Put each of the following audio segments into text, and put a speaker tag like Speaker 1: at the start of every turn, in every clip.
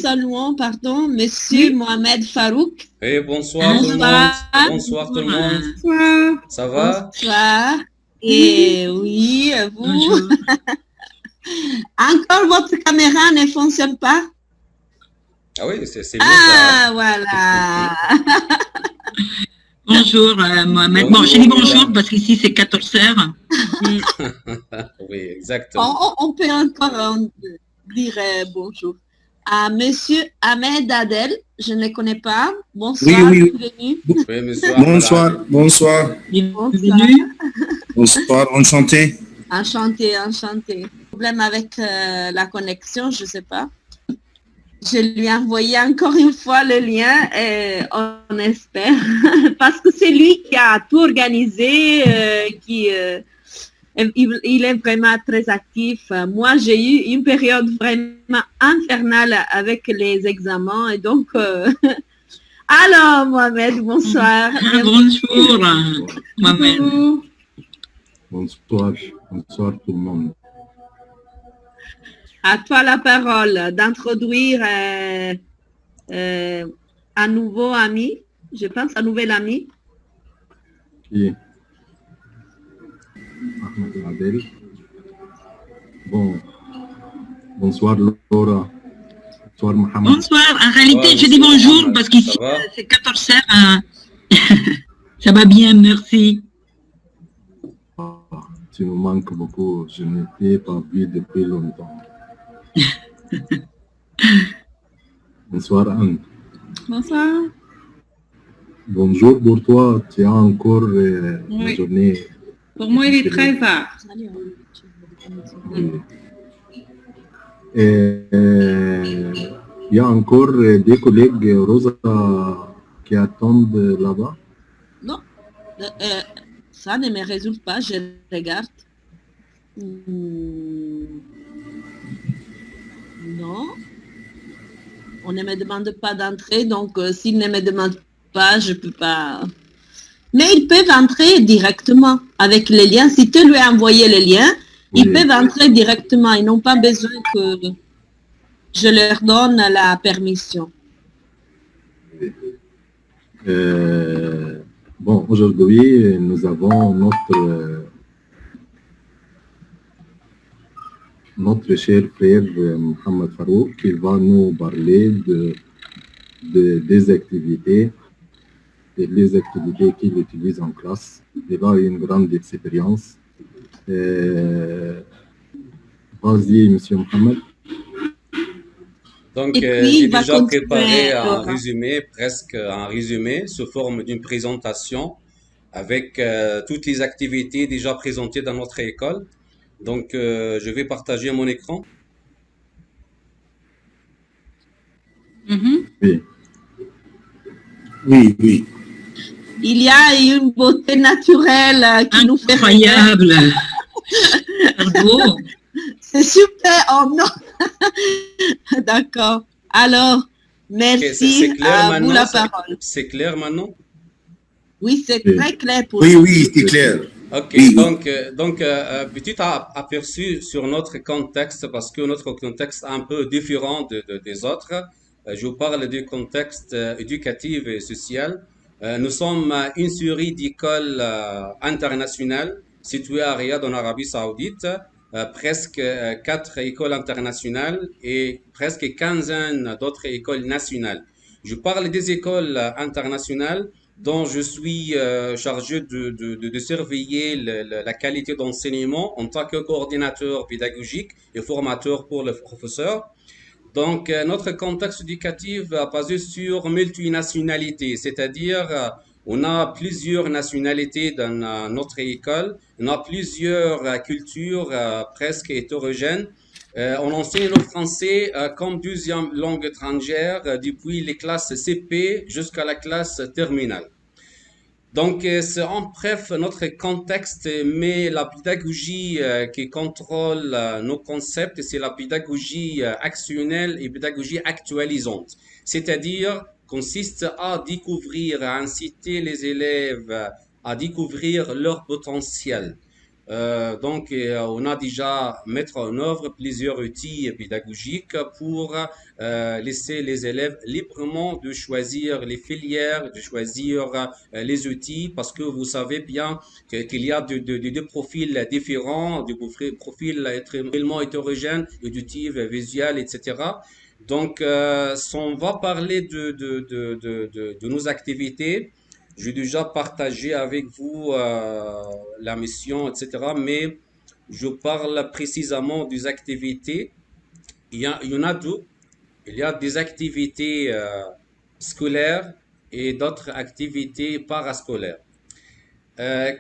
Speaker 1: saluons, pardon, Monsieur Mohamed Farouk.
Speaker 2: Et bonsoir tout le monde. Bonsoir tout le monde.
Speaker 3: Bonsoir.
Speaker 2: Ça va?
Speaker 1: Bonsoir. Et oui, vous.
Speaker 3: Bonjour.
Speaker 1: Encore votre caméra ne fonctionne pas?
Speaker 2: Ah oui, c'est mieux ça.
Speaker 1: Ah, voilà.
Speaker 3: Bonjour, Mohamed. Bon, j'ai dit bonjour parce qu'ici c'est 14h.
Speaker 2: Oui, exactement.
Speaker 1: On peut encore dire bonjour. À Monsieur Ahmed Adel, je ne le connais pas. Bonsoir,
Speaker 4: Oui.
Speaker 1: bienvenue.
Speaker 2: Oui, monsieur
Speaker 4: Bonsoir,
Speaker 2: Ahmed.
Speaker 4: bonsoir,
Speaker 3: Bienvenue.
Speaker 4: bonsoir, enchanté.
Speaker 1: Enchanté. Problème avec la connexion, je ne sais pas. Je lui ai envoyé encore une fois le lien et on espère. Parce que c'est lui qui a tout organisé, il est vraiment très actif. Moi, j'ai eu une période vraiment infernale avec les examens et donc... Alors, Mohamed, bonsoir.
Speaker 3: Bonjour, Mohamed.
Speaker 5: Bonsoir tout le monde.
Speaker 1: À toi la parole d'introduire un nouveau ami, je pense, un nouvel ami.
Speaker 5: Qui est Ahmed Adel. Bonsoir Laura. Bonsoir Mohamed.
Speaker 3: Bonsoir. En réalité,
Speaker 2: Ouais,
Speaker 3: je dis
Speaker 2: bonsoir,
Speaker 3: bonjour
Speaker 2: Mohamed.
Speaker 3: parce qu'ici
Speaker 2: Ça va?
Speaker 3: c'est 14h. Ça va bien, merci.
Speaker 5: Tu nous manques beaucoup. Je ne t'ai pas vu depuis longtemps. Bonsoir Anne.
Speaker 6: Bonsoir.
Speaker 5: Bonjour pour toi. Tu as encore une
Speaker 6: Oui.
Speaker 5: journée.
Speaker 6: Pour moi, il est 13h.
Speaker 5: Oui. Et, il y a encore des collègues Rosa qui attendent là-bas.
Speaker 1: Non, ça ne me résulte pas, je regarde. Non, on ne me demande pas d'entrer, donc s'ils ne me demandent pas, je ne peux pas. Mais ils peuvent entrer directement avec les liens. Si tu lui as envoyé les liens, ils peuvent entrer directement. Ils n'ont pas besoin que je leur donne la permission.
Speaker 5: Aujourd'hui, nous avons notre cher frère Mohamed Farouk qui va nous parler des activités et les activités qu'il utilise en classe. Il a une grande expérience. Vas-y, monsieur Mohamed.
Speaker 2: Donc,
Speaker 1: Et puis,
Speaker 2: j'ai
Speaker 1: il va
Speaker 2: déjà
Speaker 1: continuer,
Speaker 2: préparé un
Speaker 1: Laura.
Speaker 2: résumé, presque un résumé, sous forme d'une présentation avec toutes les activités déjà présentées dans notre école. Donc, je vais partager mon écran.
Speaker 4: Oui.
Speaker 1: Il y a une beauté naturelle qui nous fait rêver.
Speaker 3: Incroyable. Bravo.
Speaker 1: C'est super. Oh non. D'accord. Alors,
Speaker 2: Ok,
Speaker 1: merci
Speaker 2: c'est clair
Speaker 1: à vous
Speaker 2: maintenant?
Speaker 1: la parole.
Speaker 2: C'est clair maintenant?
Speaker 1: Oui, c'est
Speaker 5: Oui.
Speaker 1: très clair pour
Speaker 4: Oui,
Speaker 1: nous.
Speaker 4: oui, c'est clair.
Speaker 2: Ok,
Speaker 4: Oui.
Speaker 2: donc petit aperçu sur notre contexte, parce que notre contexte est un peu différent des autres. Je vous parle du contexte éducatif et social. Nous sommes une série d'écoles internationales situées à Riyad en Arabie Saoudite, presque 4 écoles internationales et presque une quinzaine d'autres écoles nationales. Je parle des écoles internationales dont je suis chargé de surveiller la qualité d'enseignement en tant que coordinateur pédagogique et formateur pour les professeurs. Donc, notre contexte éducatif est basé sur multinationalité, c'est-à-dire on a plusieurs nationalités dans notre école, on a plusieurs cultures presque hétérogènes. On enseigne le français comme deuxième langue étrangère depuis les classes CP jusqu'à la classe terminale. Donc, c'est en bref notre contexte, mais la pédagogie qui contrôle nos concepts, c'est la pédagogie actionnelle et pédagogie actualisante. C'est-à-dire, consiste à découvrir, à inciter les élèves à découvrir leur potentiel. On a déjà mettre en œuvre plusieurs outils pédagogiques pour laisser les élèves librement de choisir les filières, de choisir les outils, parce que vous savez bien qu'il y a deux profils différents, des profils extrêmement hétérogènes, auditifs, visuels, etc. Si on va parler de nos activités, j'ai déjà partagé avec vous la mission, etc. Mais je parle précisément des activités. Il y en a deux. Il y a des activités scolaires et d'autres activités parascolaires.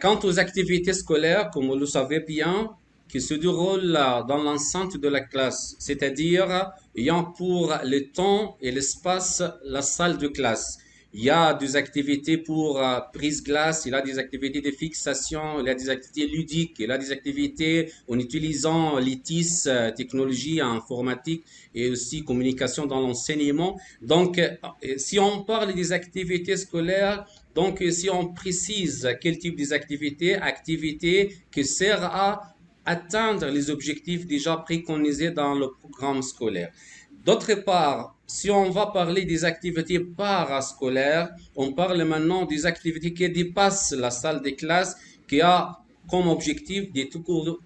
Speaker 2: Quant aux activités scolaires, comme vous le savez bien, qui se déroulent dans l'enceinte de la classe, c'est-à-dire ayant pour le temps et l'espace la salle de classe. Il y a des activités pour prise-glace, il y a des activités de fixation, il y a des activités ludiques, il y a des activités en utilisant l'ITIS, technologie informatique et aussi communication dans l'enseignement. Si on parle des activités scolaires, si on précise quel type d'activité, activité qui sert à atteindre les objectifs déjà préconisés dans le programme scolaire. D'autre part, si on va parler des activités parascolaires, on parle maintenant des activités qui dépassent la salle de classe, qui a comme objectif de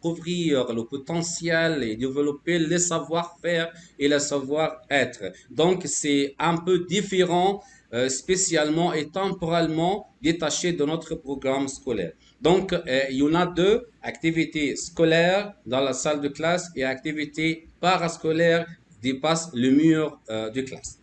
Speaker 2: couvrir le potentiel et développer le savoir-faire et le savoir-être. Donc, c'est un peu différent, spécialement et temporalement détaché de notre programme scolaire. Il y en a deux, activités scolaires dans la salle de classe et activités parascolaires dépassent le mur de classe.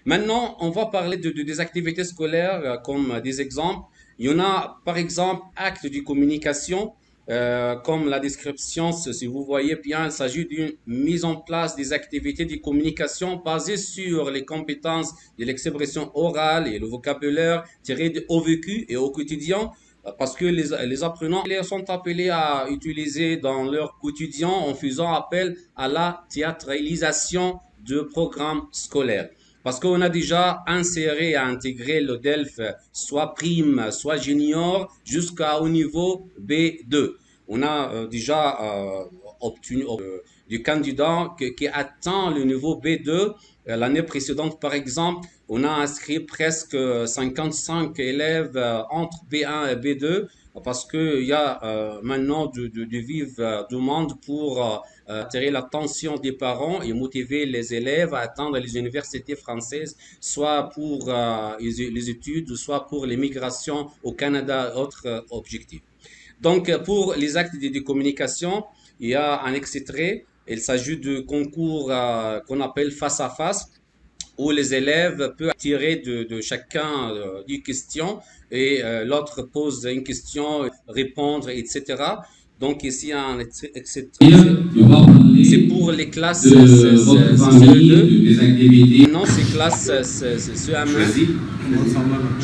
Speaker 2: Maintenant, on va parler des activités scolaires comme des exemples. Il y en a, par exemple, actes de communication, comme la description, si vous voyez bien, il s'agit d'une mise en place des activités de communication basées sur les compétences de l'expression orale et le vocabulaire tiré au vécu et au quotidien, parce que les apprenants sont appelés à utiliser dans leur quotidien en faisant appel à la théâtralisation de programmes scolaires. Parce qu'on a déjà inséré et intégré le DELF, soit prime, soit junior, jusqu'au niveau B2. On a déjà obtenu du candidat qui atteint le niveau B2. L'année précédente, par exemple, on a inscrit presque 55 élèves entre B1 et B2 parce qu'il y a maintenant de vives demandes pour attirer l'attention des parents et motiver les élèves à atteindre les universités françaises, soit pour les études, soit pour l'immigration au Canada, autres objectifs. Pour les actes de communication, il y a un extrait. Il s'agit de concours qu'on appelle face à face, où les élèves peuvent tirer de chacun une question et l'autre pose une question, répondre, etc. Donc ici, c'est pour les classes CE2. Non, c'est classe CE1.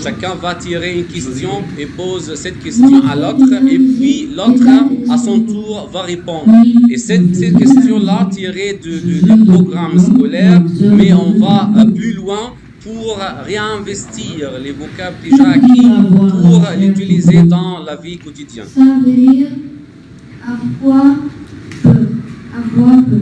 Speaker 2: Chacun va tirer une question et pose cette question à l'autre, et puis l'autre, à son tour, va répondre. Et cette question-là, tirée du programme scolaire, mais on va plus loin pour réinvestir les vocables déjà acquis pour l'utiliser dans la vie quotidienne.
Speaker 7: Ça veut dire avoir peur. Avoir peur.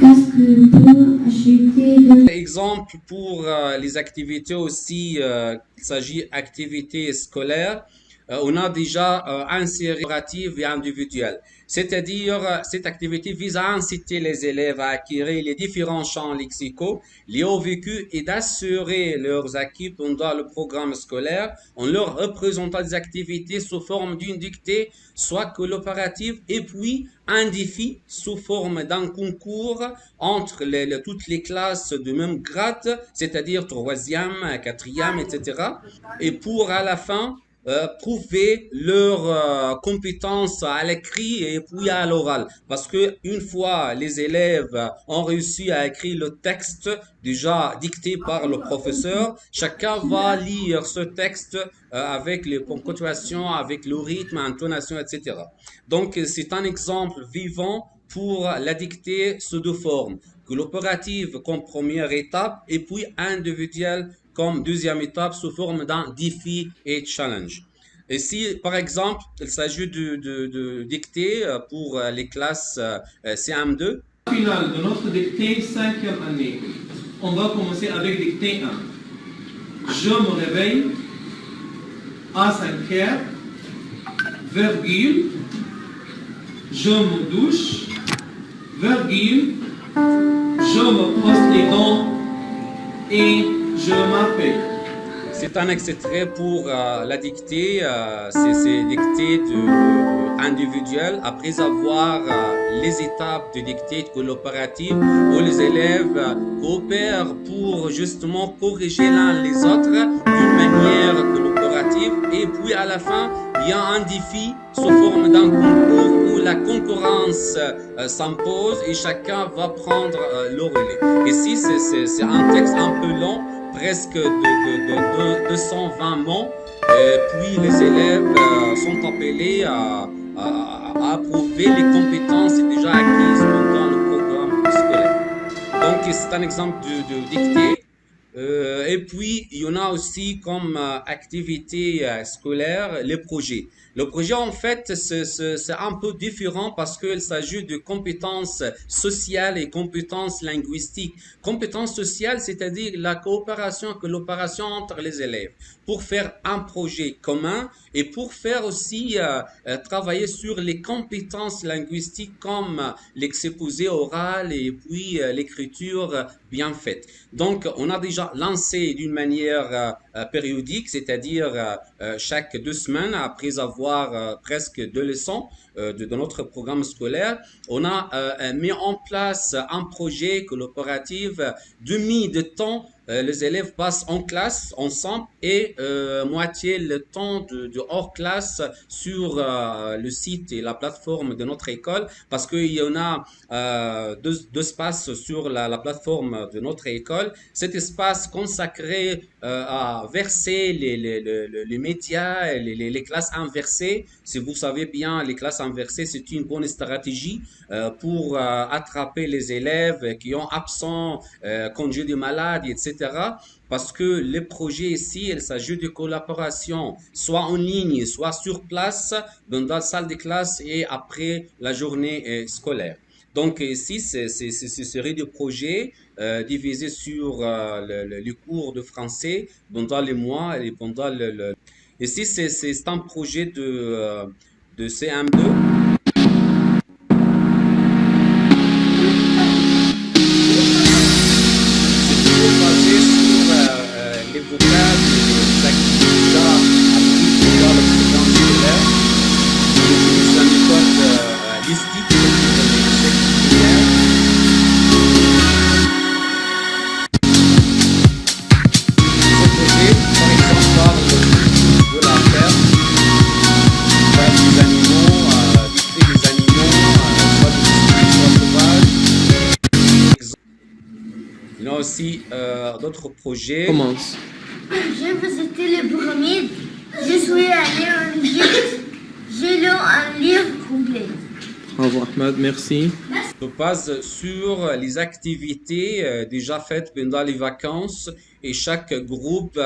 Speaker 7: Qu'est-ce que peut acheter de...
Speaker 2: Exemple pour les activités aussi, il s'agit d'activités scolaires. On a déjà inséré coopérative et individuelle. C'est-à-dire, cette activité vise à inciter les élèves à acquérir les différents champs lexicaux liés au vécu et d'assurer leurs acquis pendant le programme scolaire en leur représentant des activités sous forme d'une dictée, soit coopérative, et puis un défi sous forme d'un concours entre toutes les classes de même grade, c'est-à-dire 3e, 4e, etc. Et pour à la fin, prouver leurs compétences à l'écrit et puis à l'oral. Parce que une fois les élèves ont réussi à écrire le texte déjà dicté par le professeur, chacun va lire ce texte avec les ponctuations, avec le rythme, intonation, etc. Donc c'est un exemple vivant pour la dictée sous deux formes. Coopérative comme première étape et puis individuelle comme deuxième étape sous forme d'un défi et challenge. Et si, par exemple, il s'agit de dicter pour les classes CM2,
Speaker 8: Finale de notre dictée 5e année. On va commencer avec dictée 1. Je me réveille à 5 heures, virgule, je me douche, virgule, je me brosse les dents et je m'appelle.
Speaker 2: c'est un extrait pour la dictée. C'est dictée individuelle après avoir les étapes de dictée collaborative où les élèves coopèrent pour justement corriger l'un les autres d'une manière collaborative. Et puis à la fin, il y a un défi sous forme d'un concours où la concurrence s'impose et chacun va prendre le relais. Ici, c'est un texte un peu long, presque de 220 mots. Puis les élèves sont appelés à approuver les compétences déjà acquises pendant le programme scolaire. Donc, c'est un exemple de dictée. Et puis, il y en a aussi comme activité scolaire les projets. Le projet, en fait, c'est un peu différent parce qu'il s'agit de compétences sociales et compétences linguistiques. Compétences sociales, c'est-à-dire la coopération entre les élèves pour faire un projet commun et pour faire aussi travailler sur les compétences linguistiques comme l'exposé oral et puis l'écriture bien faite. Donc, on a déjà lancé d'une manière périodique, c'est-à-dire chaque 2 semaines, après avoir presque 2 leçons de notre programme scolaire, on a mis en place un projet collaboratif demi de temps. Les élèves passent en classe ensemble et moitié le temps de hors classe sur le site et la plateforme de notre école parce qu'il y en a deux espaces sur la plateforme de notre école. Cet espace consacré à verser les médias, les classes inversées. Si vous savez bien, les classes inversées, c'est une bonne stratégie pour attraper les élèves qui ont absent, congé de maladie, etc. Parce que les projets ici, il s'agit de collaboration, soit en ligne, soit sur place, dans la salle de classe et après la journée scolaire. Donc ici, c'est une série de projets divisés sur le cours de français pendant les mois et pendant Ici, c'est un projet de CM2. Basé sur les vocables et les activités déjà apprises dans le programme scolaire. On utilise la méthode listique pour les activités. Ce projet, par exemple, parle de la ferme, des animaux, décrit des animaux, soit domestiques, soit sauvages. Il y a aussi d'autres projets.
Speaker 8: Commence.
Speaker 7: J'ai visité les pyramides. Je suis allé en Égypte. J'ai lu un livre complet.
Speaker 8: Bravo Ahmed, merci.
Speaker 2: Se base sur les activités déjà faites pendant les vacances et chaque groupe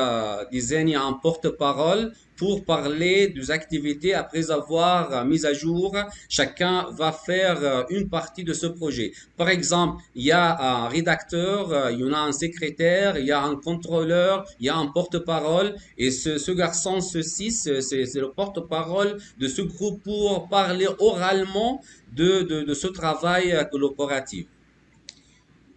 Speaker 2: désigne un porte-parole pour parler des activités après avoir mis à jour. Chacun va faire une partie de ce projet. Par exemple, il y a un rédacteur, il y en a un secrétaire, il y a un contrôleur, il y a un porte-parole et ce garçon, c'est le porte-parole de ce groupe pour parler oralement de ce travail collaboratif.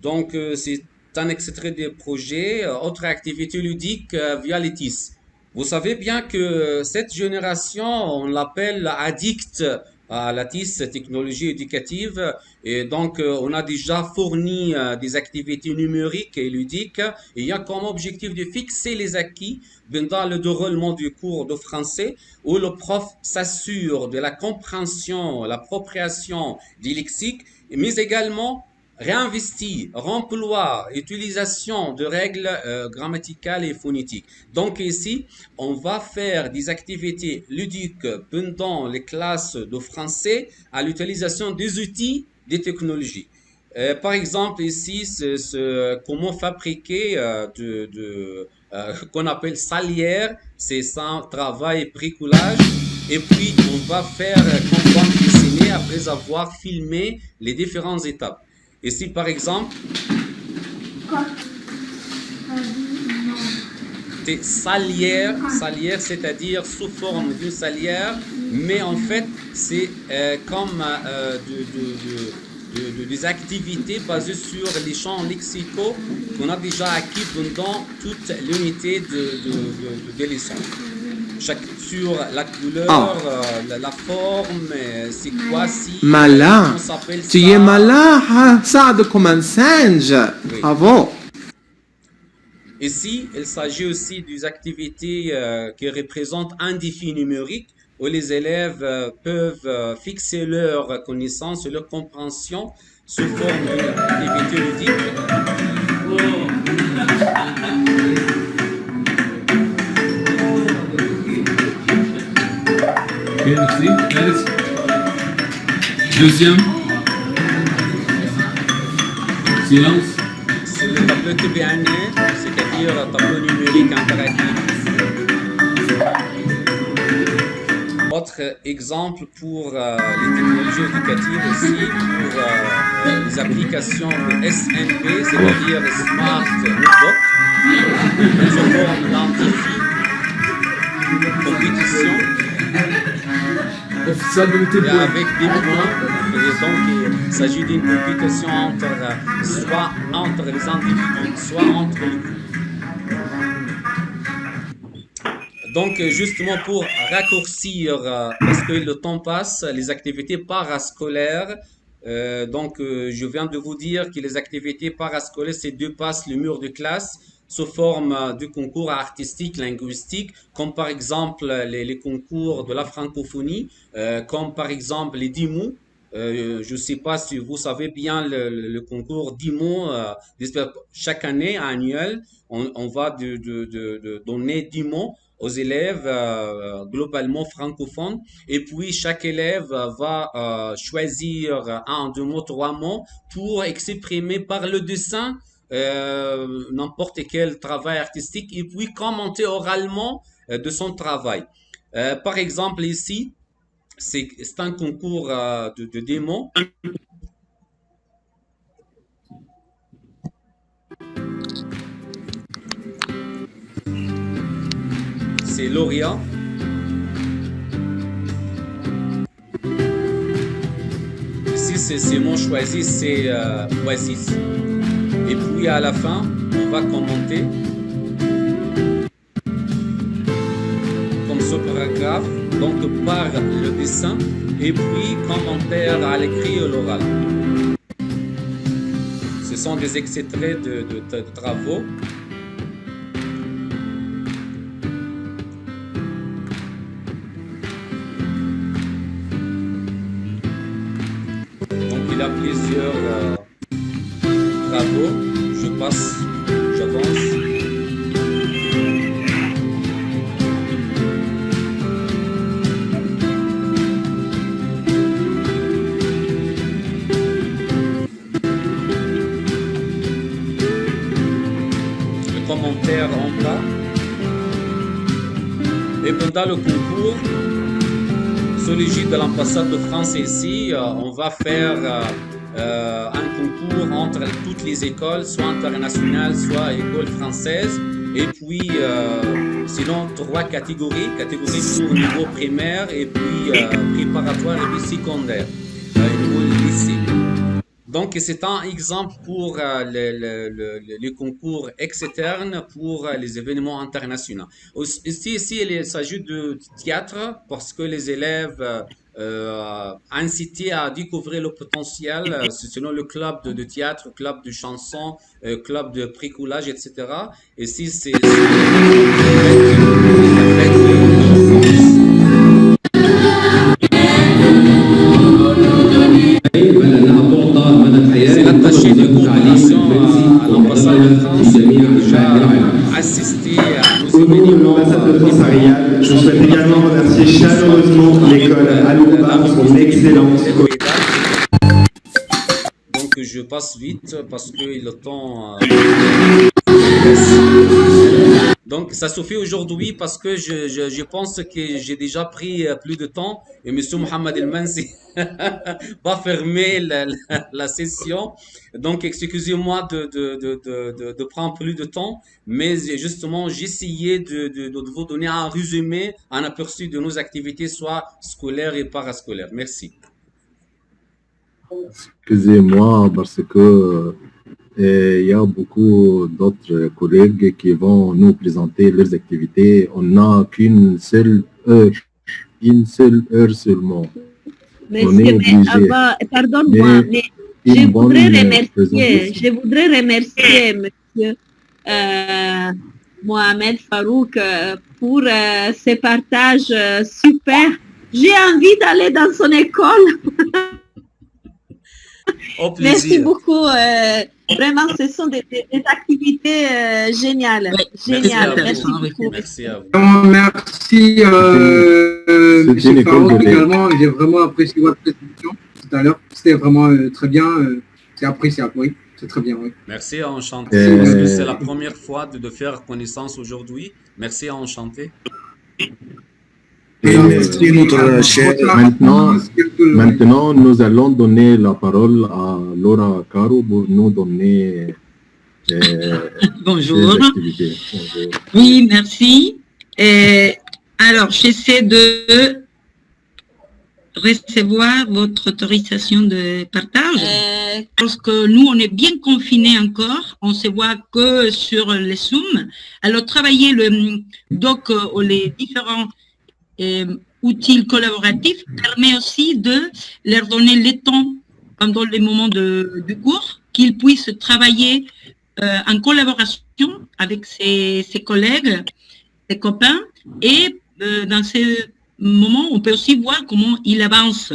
Speaker 2: Donc, c'est un extrait des projets. Autre activité ludique via l'ETIS. Vous savez bien que cette génération, on l'appelle addict à la TIS, technologie éducative. Et donc, on a déjà fourni des activités numériques et ludiques. Et il y a comme objectif de fixer les acquis dans le déroulement du cours de français où le prof s'assure de la compréhension, l'appropriation du lexique, mais également réinvestit, remploi, utilisation de règles grammaticales et phonétiques. Donc ici, on va faire des activités ludiques pendant les classes de français à l'utilisation des outils des technologies. Par exemple, ici, c'est comment fabriquer qu'on appelle salière. c'est ça, travail, bricolage. Et puis, on va faire comme bande dessinée après avoir filmé les différentes étapes. Ici, par exemple,
Speaker 7: Quoi?
Speaker 2: c'est salière, c'est-à-dire sous forme d'une salière, mais en fait, c'est comme des activités basées sur les champs lexicaux qu'on a déjà acquis pendant toute l'unité de leçon. Sur la couleur, la forme, c'est quoi si
Speaker 9: Malin.
Speaker 2: on s'appelle
Speaker 9: Tu
Speaker 2: ça.
Speaker 9: es malin, hein? Ça comme un singe.
Speaker 2: Oui.
Speaker 9: Bravo.
Speaker 2: Ici, il s'agit aussi des activités qui représentent un défi numérique où les élèves peuvent fixer leur connaissance et leur compréhension sous forme d'une activité ludique.
Speaker 10: Ok, merci. Ernst. Deuxième. Silence.
Speaker 2: C'est le tableau TBN, c'est-à-dire un tableau numérique interactif. Autre exemple pour les technologies éducatives aussi, pour les applications de SMP, c'est-à-dire Smart Notebook, sous forme d'un défi, compétition, et avec des points. Et donc, il s'agit d'une compétition soit entre les individus, soit entre les groupes. Donc, justement, pour raccourcir, parce que le temps passe, les activités parascolaires, je viens de vous dire que les activités parascolaires, c'est dépassent le mur de classe sous forme de concours artistiques, linguistiques, comme par exemple les concours de la francophonie, comme par exemple les 10 mots. Je ne sais pas si vous savez bien le concours 10 mots. Chaque année, annuel, on va donner 10 mots aux élèves globalement francophones. Et puis, chaque élève va choisir 1, 2 mots, 3 mots pour exprimer par le dessin n'importe quel travail artistique et puis commenter oralement de son travail. Par exemple, ici, c'est un concours de démo. C'est lauréat. Ici, c'est mon choisi, c'est Oasis. Et puis à la fin, on va commenter comme ce paragraphe, donc par le dessin, et puis commentaire à l'écrit et l'oral. Ce sont des extraits de travaux. Donc il y a plusieurs travaux. Je passe, j'avance. Le commentaire en bas. Et pendant le concours, sous l'égide de l'ambassade de France ici, on va faire un concours entre toutes les écoles, soit internationales, soit écoles françaises. Et puis, sinon, 3 catégories. Catégorie pour niveau primaire et puis préparatoire et puis secondaire, niveau lycée. Donc, c'est un exemple pour les concours externes pour les événements internationaux. Ici, il s'agit de théâtre parce que les élèves incités à découvrir le potentiel selon le club de théâtre, club de chanson, club de bricolage, etc. Ici, c'est l'attaché de coordination à l'ambassade de France qui a déjà assisté à nos
Speaker 11: Au nom de
Speaker 2: événements.
Speaker 11: l'ambassade de France à Riyad, je souhaite également remercier chaleureusement l'école Alouba pour son excellence.
Speaker 2: Donc je passe vite parce que le temps Donc, ça suffit aujourd'hui parce que je pense que j'ai déjà pris plus de temps et M. Mohamed El Mansi va fermer la session. Donc, excusez-moi de prendre plus de temps, mais justement, j'essayais de vous donner un résumé, un aperçu de nos activités, soit scolaires et parascolaires. Merci.
Speaker 5: Excusez-moi parce que il y a beaucoup d'autres collègues qui vont nous présenter leurs activités. On n'a qu'une seule heure seulement. On est
Speaker 1: Monsieur,
Speaker 5: obligé.
Speaker 1: pardonne-moi, mais je
Speaker 5: Une bonne
Speaker 1: voudrais remercier Monsieur Mohamed Farouk pour ces partages super. J'ai envie d'aller dans son école.
Speaker 2: Au plaisir.
Speaker 1: Merci beaucoup. Vraiment, ce sont des activités géniales. Géniales. Merci beaucoup.
Speaker 2: Merci à vous.
Speaker 12: Merci,
Speaker 5: C'est une
Speaker 12: M.
Speaker 5: école
Speaker 12: Farouk,
Speaker 5: de
Speaker 12: également. J'ai vraiment apprécié votre présentation tout à l'heure. C'était vraiment très bien. C'est appréciable, oui. C'est très bien, oui.
Speaker 2: Merci, enchanté. Parce que c'est la première fois de faire connaissance aujourd'hui. Merci, enchanté.
Speaker 4: Et merci notre cher.
Speaker 5: Maintenant, nous allons donner la parole à Laura Caro pour nous donner
Speaker 3: Bonjour.
Speaker 5: ses activités. Bonjour.
Speaker 3: Oui, merci. Alors, j'essaie de recevoir votre autorisation de partage. Parce que nous, on est bien confinés encore. On se voit que sur les Zoom. Alors, travailler le doc ou les différents outils collaboratifs permet aussi de leur donner le temps pendant les moments du cours, qu'ils puissent travailler en collaboration avec ses collègues, ses copains, et dans ces moments, on peut aussi voir comment ils avancent.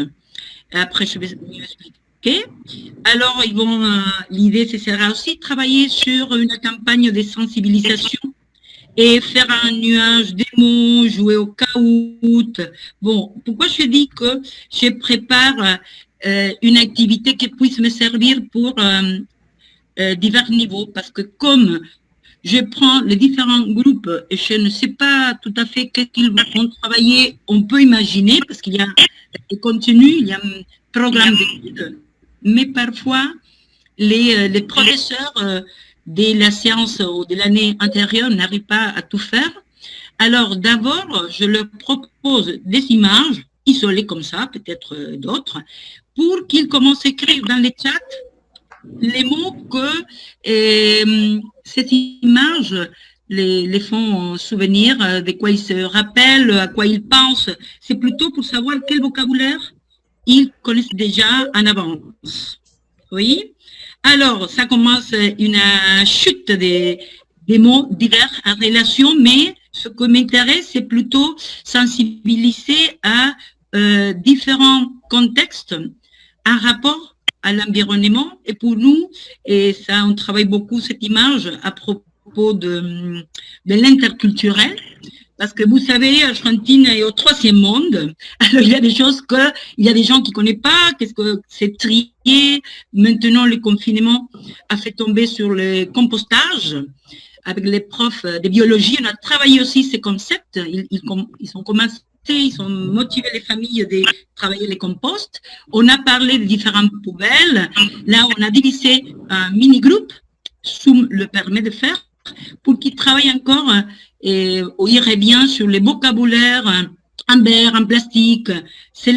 Speaker 3: Après, je vais vous expliquer. Alors, l'idée, ce sera aussi de travailler sur une campagne de sensibilisation et faire un nuage des mots, jouer au caout. Bon, pourquoi je dis que je prépare une activité qui puisse me servir pour divers niveaux? Parce que comme je prends les différents groupes et je ne sais pas tout à fait qu'est-ce qu'ils vont travailler, on peut imaginer, parce qu'il y a des contenus, il y a un programme d'études, mais parfois les professeurs de la séance ou de l'année antérieure n'arrivent pas à tout faire. Alors d'abord, je leur propose des images isolées comme ça, peut-être d'autres, pour qu'ils commencent à écrire dans les chats les mots que ces images les font souvenir, de quoi ils se rappellent, à quoi ils pensent. C'est plutôt pour savoir quel vocabulaire ils connaissent déjà en avance. Oui. Alors, ça commence une chute des mots divers en relation, mais ce qui m'intéresse, c'est plutôt sensibiliser à différents contextes en rapport à l'environnement. Et pour nous, et ça, on travaille beaucoup cette image à propos de l'interculturel, parce que vous savez, Argentine est au 3e monde. Alors, il y a des choses il y a des gens qui ne connaissent pas, qu'est-ce que c'est trier. Maintenant, le confinement a fait tomber sur le compostage. Avec les profs de biologie, on a travaillé aussi ces concepts. Ils ont commencé, ils ont motivé les familles de travailler les composts. On a parlé de différentes poubelles. Là, on a divisé un mini-groupe, Zoom le permet de faire, pour qu'ils travaillent encore et on irait bien sur les vocabulaires en verre, en plastique. C'est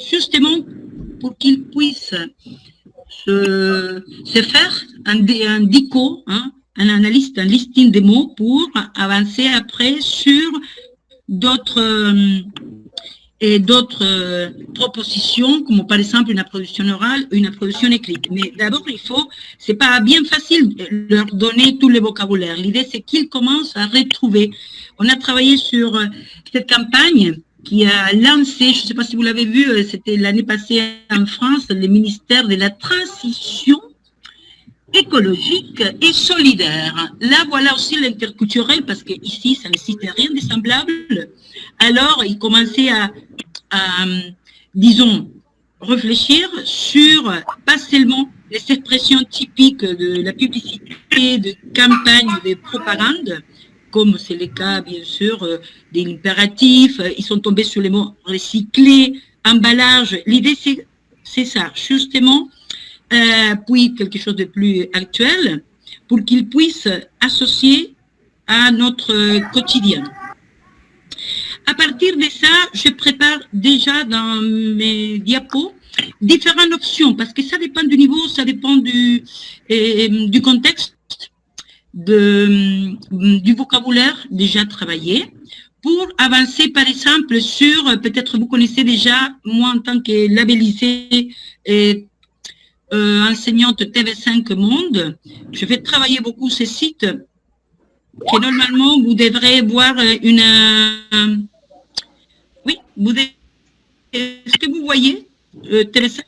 Speaker 3: justement pour qu'ils puissent se faire un dico, un analyse, un listing des mots pour avancer après sur d'autres propositions, comme par exemple une production orale ou une production écrite. Mais d'abord, c'est pas bien facile de leur donner tous les vocabulaires. L'idée, c'est qu'ils commencent à retrouver. On a travaillé sur cette campagne qui a lancé, je ne sais pas si vous l'avez vu, c'était l'année passée en France, le ministère de la Transition écologique et solidaire. Là, voilà aussi l'interculturel, parce qu'ici, ça ne cite rien de semblable. Alors, ils commençaient à disons, réfléchir sur, pas seulement les expressions typiques de la publicité, de campagnes de propagande, comme c'est le cas, bien sûr, des impératifs. Ils sont tombés sur les mots recycler, emballage. L'idée, c'est ça, justement, puis quelque chose de plus actuel, pour qu'ils puissent associer à notre quotidien. À partir de ça, je prépare déjà dans mes diapos différentes options, parce que ça dépend du niveau, ça dépend du contexte, du vocabulaire déjà travaillé, pour avancer par exemple sur, peut-être vous connaissez déjà, moi en tant que labellisée enseignante TV5 Monde, je vais travailler beaucoup ces sites que normalement vous devrez voir oui, est-ce que vous voyez TV5?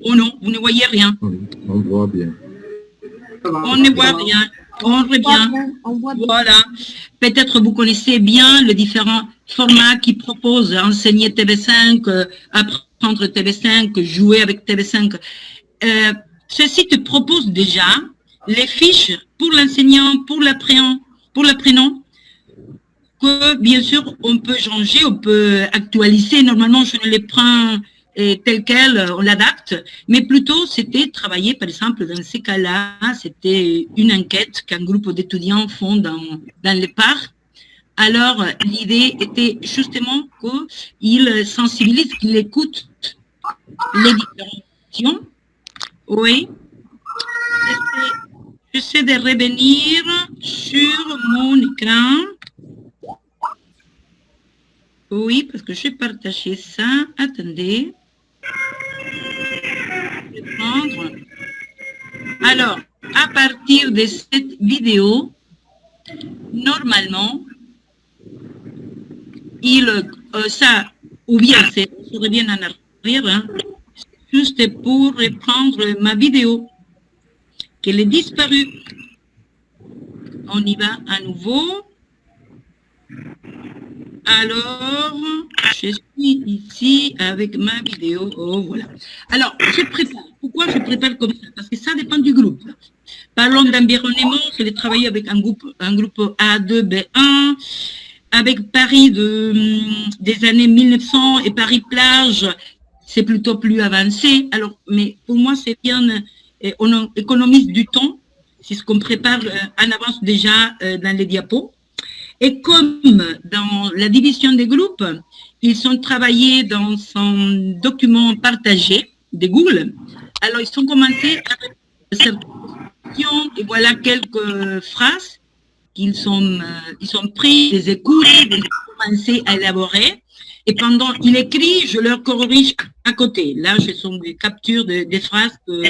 Speaker 3: Oh non, vous ne voyez rien.
Speaker 5: On voit bien.
Speaker 3: On ne voit rien. On voit bien. Voilà. Peut-être vous connaissez bien les différents formats qui proposent enseigner TV5, apprendre TV5, jouer avec TV5. Ce site propose déjà les fiches pour l'enseignant, pour l'apprenant, que bien sûr on peut changer, on peut actualiser. Normalement, je ne les prends tel quel, on l'adapte, mais plutôt c'était travailler, par exemple, dans ces cas-là, c'était une enquête qu'un groupe d'étudiants font dans les parcs. Alors, l'idée était justement qu'ils sensibilisent, qu'ils écoutent les différentes questions. Oui. J'essaie de revenir sur mon écran. Oui, parce que j'ai partagé ça. Attendez. Je vais prendre. Alors, à partir de cette vidéo, normalement, ça, ou bien je reviens en arrière, hein, juste pour reprendre ma vidéo, qu'elle est disparue. On y va à nouveau. Alors, je suis ici avec ma vidéo. Oh, voilà. Alors, je prépare. Pourquoi je prépare comme ça? Parce que ça dépend du groupe. Parlons d'environnement. Je l'ai travaillé avec un groupe A2, B1, avec Paris des années 1900 et Paris-Plage. C'est plutôt plus avancé. Alors, mais pour moi, c'est bien, on économise du temps. C'est ce qu'on prépare en avance déjà dans les diapos. Et comme dans la division des groupes, ils sont travaillés dans son document partagé de Google, alors ils ont commencé avec cette question, et voilà quelques phrases qu'ils sont pris, les écoutent, ils ont commencé à élaborer, et pendant qu'ils écrivent, je leur corrige à côté. Là, ce sont des captures des phrases que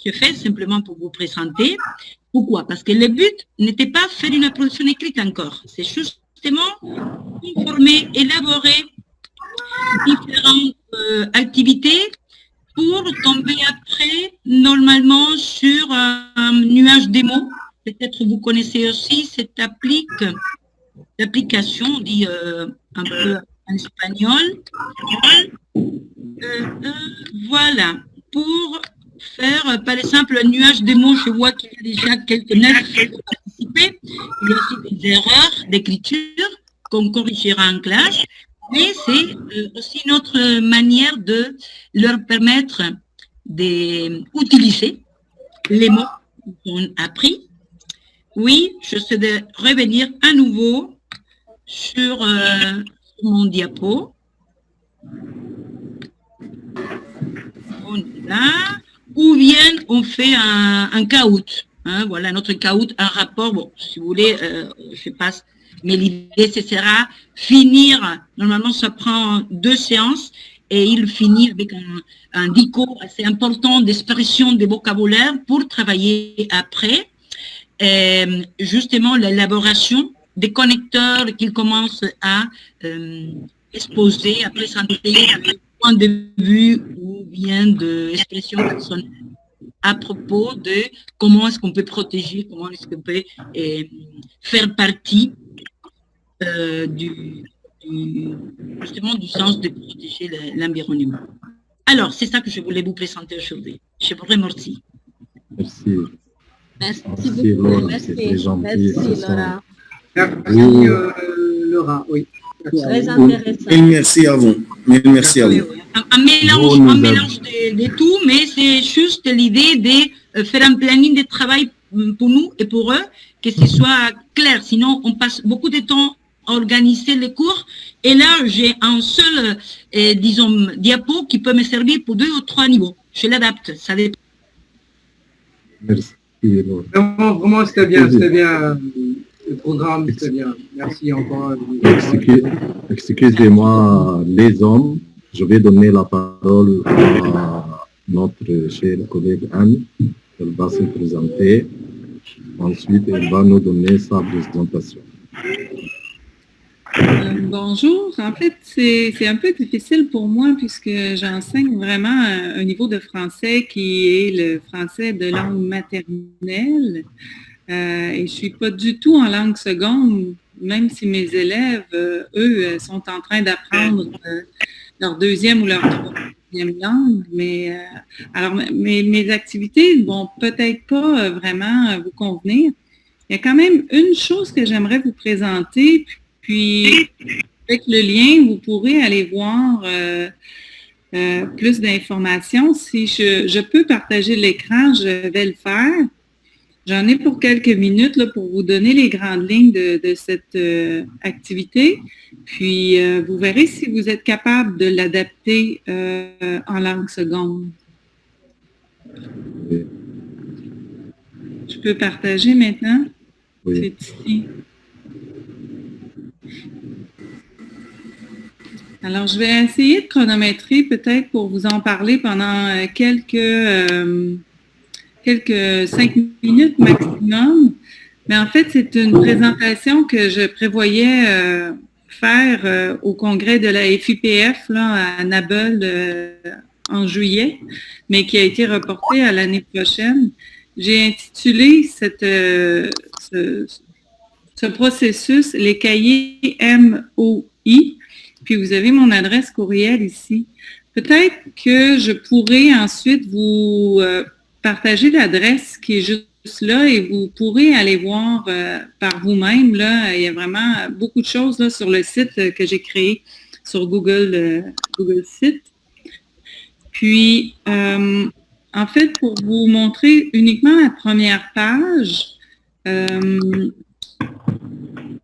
Speaker 3: je fais simplement pour vous présenter. Pourquoi? Parce que le but n'était pas faire une production écrite encore. C'est justement informer, élaborer différentes activités pour tomber après, normalement, sur un nuage des mots. Peut-être vous connaissez aussi cette application, on dit un peu en espagnol. Voilà, pour faire, par exemple, un nuage de mots. Je vois qu'il y a déjà quelques notes qui ont participé. Il y a aussi des erreurs d'écriture qu'on corrigera en classe, mais c'est aussi notre manière de leur permettre d'utiliser les mots qu'on a appris. Oui, je sais de revenir à nouveau sur mon diapo. On est là. Ou bien on fait un caout. Hein, voilà notre caout, un rapport. Bon, si vous voulez, je passe. Mais l'idée, ce sera finir. Normalement, ça prend 2 séances et il finit avec un discours assez important d'expression des vocabulaires pour travailler après. Justement, l'élaboration des connecteurs qu'il commence à exposer, à présenter avec point de vue ou bien d'expression personnelle à propos de comment est-ce qu'on peut protéger, comment est-ce qu'on peut faire partie justement du sens de protéger l'environnement. Alors, c'est ça que je voulais vous présenter aujourd'hui. Je vous remercie.
Speaker 5: Merci.
Speaker 1: Merci
Speaker 5: Merci,
Speaker 1: beaucoup.
Speaker 5: Laura,
Speaker 1: Merci.
Speaker 5: c'est très gentil.
Speaker 1: Merci,
Speaker 5: Ce sont-
Speaker 1: Laura.
Speaker 12: Merci, Laura, oui.
Speaker 1: Très intéressant.
Speaker 4: Mille merci à vous. Mille merci à vous.
Speaker 3: Un mélange,
Speaker 5: Vous nous
Speaker 3: un
Speaker 5: avez-
Speaker 3: mélange de tout, mais c'est juste l'idée de faire un planning de travail pour nous et pour eux, que ce soit clair. Sinon, on passe beaucoup de temps à organiser les cours. Et là, j'ai un seul, disons, diapo qui peut me servir pour 2 ou 3 niveaux. Je l'adapte. Ça dépend.
Speaker 5: Merci, Laura.
Speaker 12: Vraiment, c'était bien, le programme, c'était bien. Merci encore.
Speaker 5: Excusez-moi, les hommes, je vais donner la parole à notre chère collègue Anne. Elle va se présenter. Ensuite, elle va nous donner sa présentation.
Speaker 6: Bonjour. En fait, c'est un peu difficile pour moi puisque j'enseigne vraiment un niveau de français qui est le français de langue maternelle. Et je ne suis pas du tout en langue seconde, même si mes élèves, eux, sont en train d'apprendre leur deuxième ou leur troisième langue. Mais alors, mes activités ne vont peut-être pas vraiment vous convenir. Il y a quand même une chose que j'aimerais vous présenter. Puis, avec le lien, vous pourrez aller voir plus d'informations. Si je peux partager l'écran, je vais le faire. J'en ai pour quelques minutes là, pour vous donner les grandes lignes de cette activité. Puis, vous verrez si vous êtes capable de l'adapter en langue seconde.
Speaker 5: Oui.
Speaker 6: Je peux partager maintenant?
Speaker 5: Oui.
Speaker 6: C'est ici. Alors, je vais essayer de chronométrer peut-être pour vous en parler pendant quelques 5 minutes maximum. Mais en fait, c'est une présentation que je prévoyais faire au congrès de la FIPF là, à Nabeul en juillet, mais qui a été reportée à l'année prochaine. J'ai intitulé ce processus « Les cahiers MOI ». Puis vous avez mon adresse courriel ici. Peut-être que je pourrais ensuite vous partager l'adresse qui est juste là et vous pourrez aller voir par vous-même. Là, il y a vraiment beaucoup de choses là, sur le site que j'ai créé sur Google Site. Puis, en fait, pour vous montrer uniquement la première page,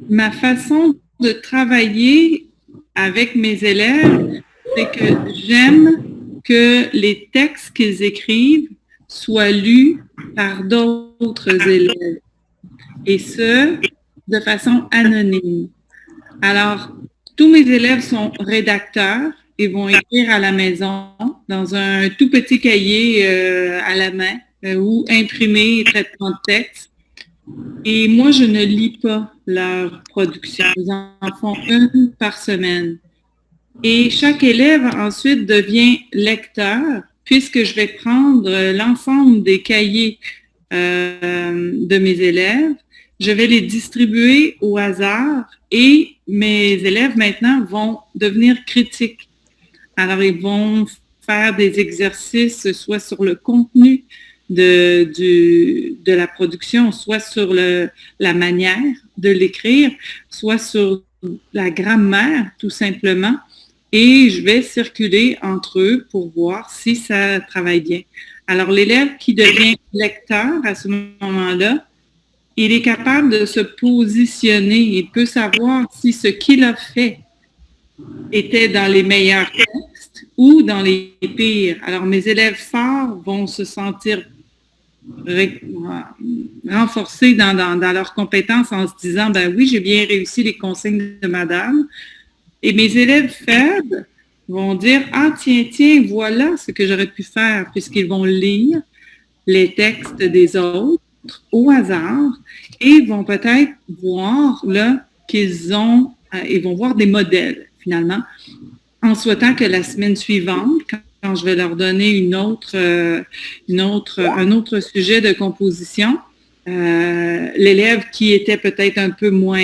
Speaker 6: ma façon de travailler avec mes élèves, c'est que j'aime que les textes qu'ils écrivent soient lus par d'autres élèves, et ce, de façon anonyme. Alors, tous mes élèves sont rédacteurs et vont écrire à la maison dans un tout petit cahier à la main ou imprimer traitement de texte. Et moi, je ne lis pas leur production. Ils en font une par semaine. Et chaque élève, ensuite, devient lecteur, puisque je vais prendre l'ensemble des cahiers de mes élèves, je vais les distribuer au hasard et mes élèves, maintenant, vont devenir critiques. Alors, ils vont faire des exercices, soit sur le contenu de la production, soit sur la manière de l'écrire, soit sur la grammaire, tout simplement. Et je vais circuler entre eux pour voir si ça travaille bien. Alors, l'élève qui devient lecteur à ce moment-là, il est capable de se positionner. Il peut savoir si ce qu'il a fait était dans les meilleurs textes ou dans les pires. Alors, mes élèves forts vont se sentir renforcés dans leurs compétences en se disant, ben oui, j'ai bien réussi les consignes de madame. Et mes élèves faibles vont dire, ah tiens, voilà ce que j'aurais pu faire, puisqu'ils vont lire les textes des autres au hasard et vont peut-être voir là qu'ils ont, ils vont voir des modèles finalement, en souhaitant que la semaine suivante, quand je vais leur donner un autre sujet de composition, l'élève qui était peut-être un peu moins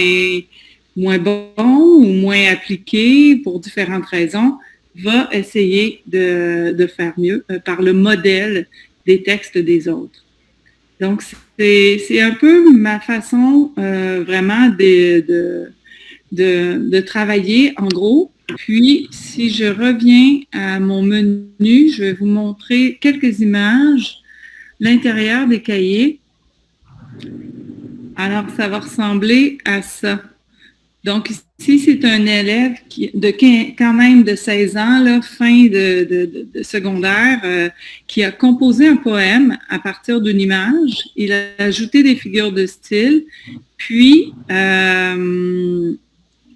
Speaker 6: bon ou moins appliqué pour différentes raisons, va essayer de faire mieux par le modèle des textes des autres. Donc, c'est un peu ma façon vraiment de travailler, en gros. Puis, si je reviens à mon menu, je vais vous montrer quelques images, l'intérieur des cahiers. Alors, ça va ressembler à ça. Donc, ici, c'est un élève quand même de 16 ans, là, fin de secondaire, qui a composé un poème à partir d'une image. Il a ajouté des figures de style, puis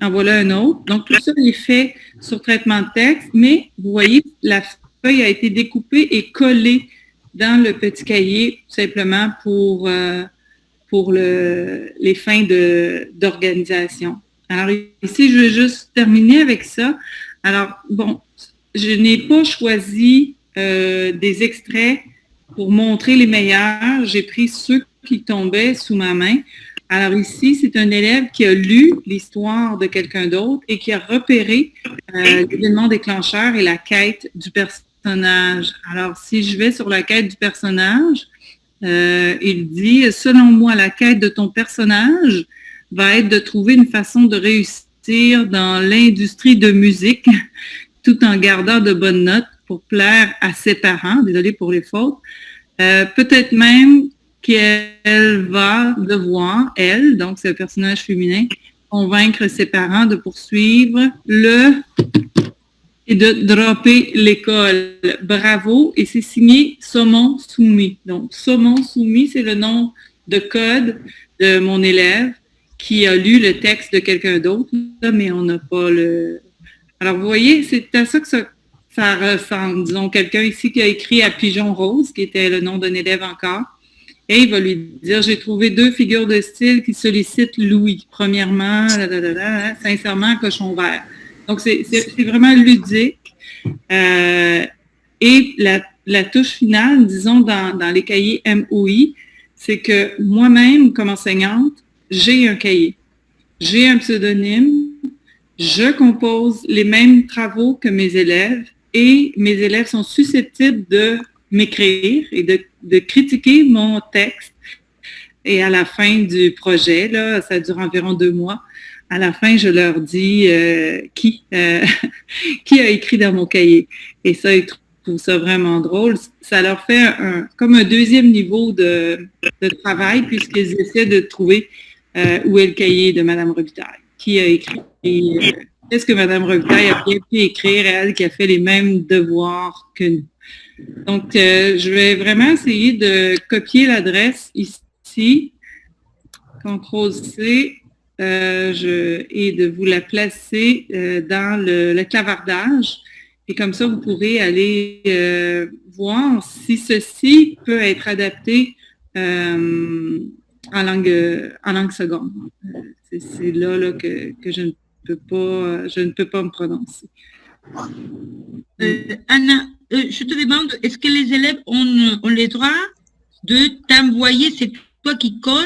Speaker 6: en voilà un autre. Donc, tout ça est fait sur traitement de texte, mais vous voyez, la feuille a été découpée et collée dans le petit cahier, tout simplement pour les fins d'organisation. Alors, ici, je vais juste terminer avec ça. Alors, bon, je n'ai pas choisi des extraits pour montrer les meilleurs. J'ai pris ceux qui tombaient sous ma main. Alors ici, c'est un élève qui a lu l'histoire de quelqu'un d'autre et qui a repéré l'événement déclencheur et la quête du personnage. Alors, si je vais sur la quête du personnage, il dit, selon moi, la quête de ton personnage va être de trouver une façon de réussir dans l'industrie de musique tout en gardant de bonnes notes pour plaire à ses parents. Désolée pour les fautes. Peut-être même qu'elle va devoir, elle, donc c'est un personnage féminin, convaincre ses parents de poursuivre et de dropper l'école. Bravo, et c'est signé Saumon Soumis. Donc, Saumon Soumis, c'est le nom de code de mon élève qui a lu le texte de quelqu'un d'autre, mais on n'a pas le... Alors, vous voyez, c'est à ça que ça ressemble. Disons, quelqu'un ici qui a écrit à Pigeon Rose, qui était le nom d'un élève encore, et il va lui dire, j'ai trouvé 2 figures de style qui sollicitent Louis. Premièrement, sincèrement, cochon vert. Donc, c'est vraiment ludique. Et la touche finale, disons, dans les cahiers MOI, c'est que moi-même, comme enseignante, j'ai un cahier. J'ai un pseudonyme. Je compose les mêmes travaux que mes élèves et mes élèves sont susceptibles de m'écrire et de critiquer mon texte. Et à la fin du projet, là, ça dure environ 2 mois, à la fin, je leur dis qui a écrit dans mon cahier. Et ça, ils trouvent ça vraiment drôle. Ça leur fait comme un deuxième niveau de travail puisqu'ils essaient de trouver où est le cahier de Mme Robitaille. Qui a écrit qu'est-ce que Mme Robitaille a bien pu écrire, elle qui a fait les mêmes devoirs que nous. Donc, je vais vraiment essayer de copier l'adresse ici, CTRL-C, et de vous la placer dans le clavardage. Et comme ça, vous pourrez aller voir si ceci peut être adapté en langue seconde. C'est là que je ne peux pas me prononcer.
Speaker 3: Anna, je te demande, est-ce que les élèves ont le droit de t'envoyer, c'est toi qui colle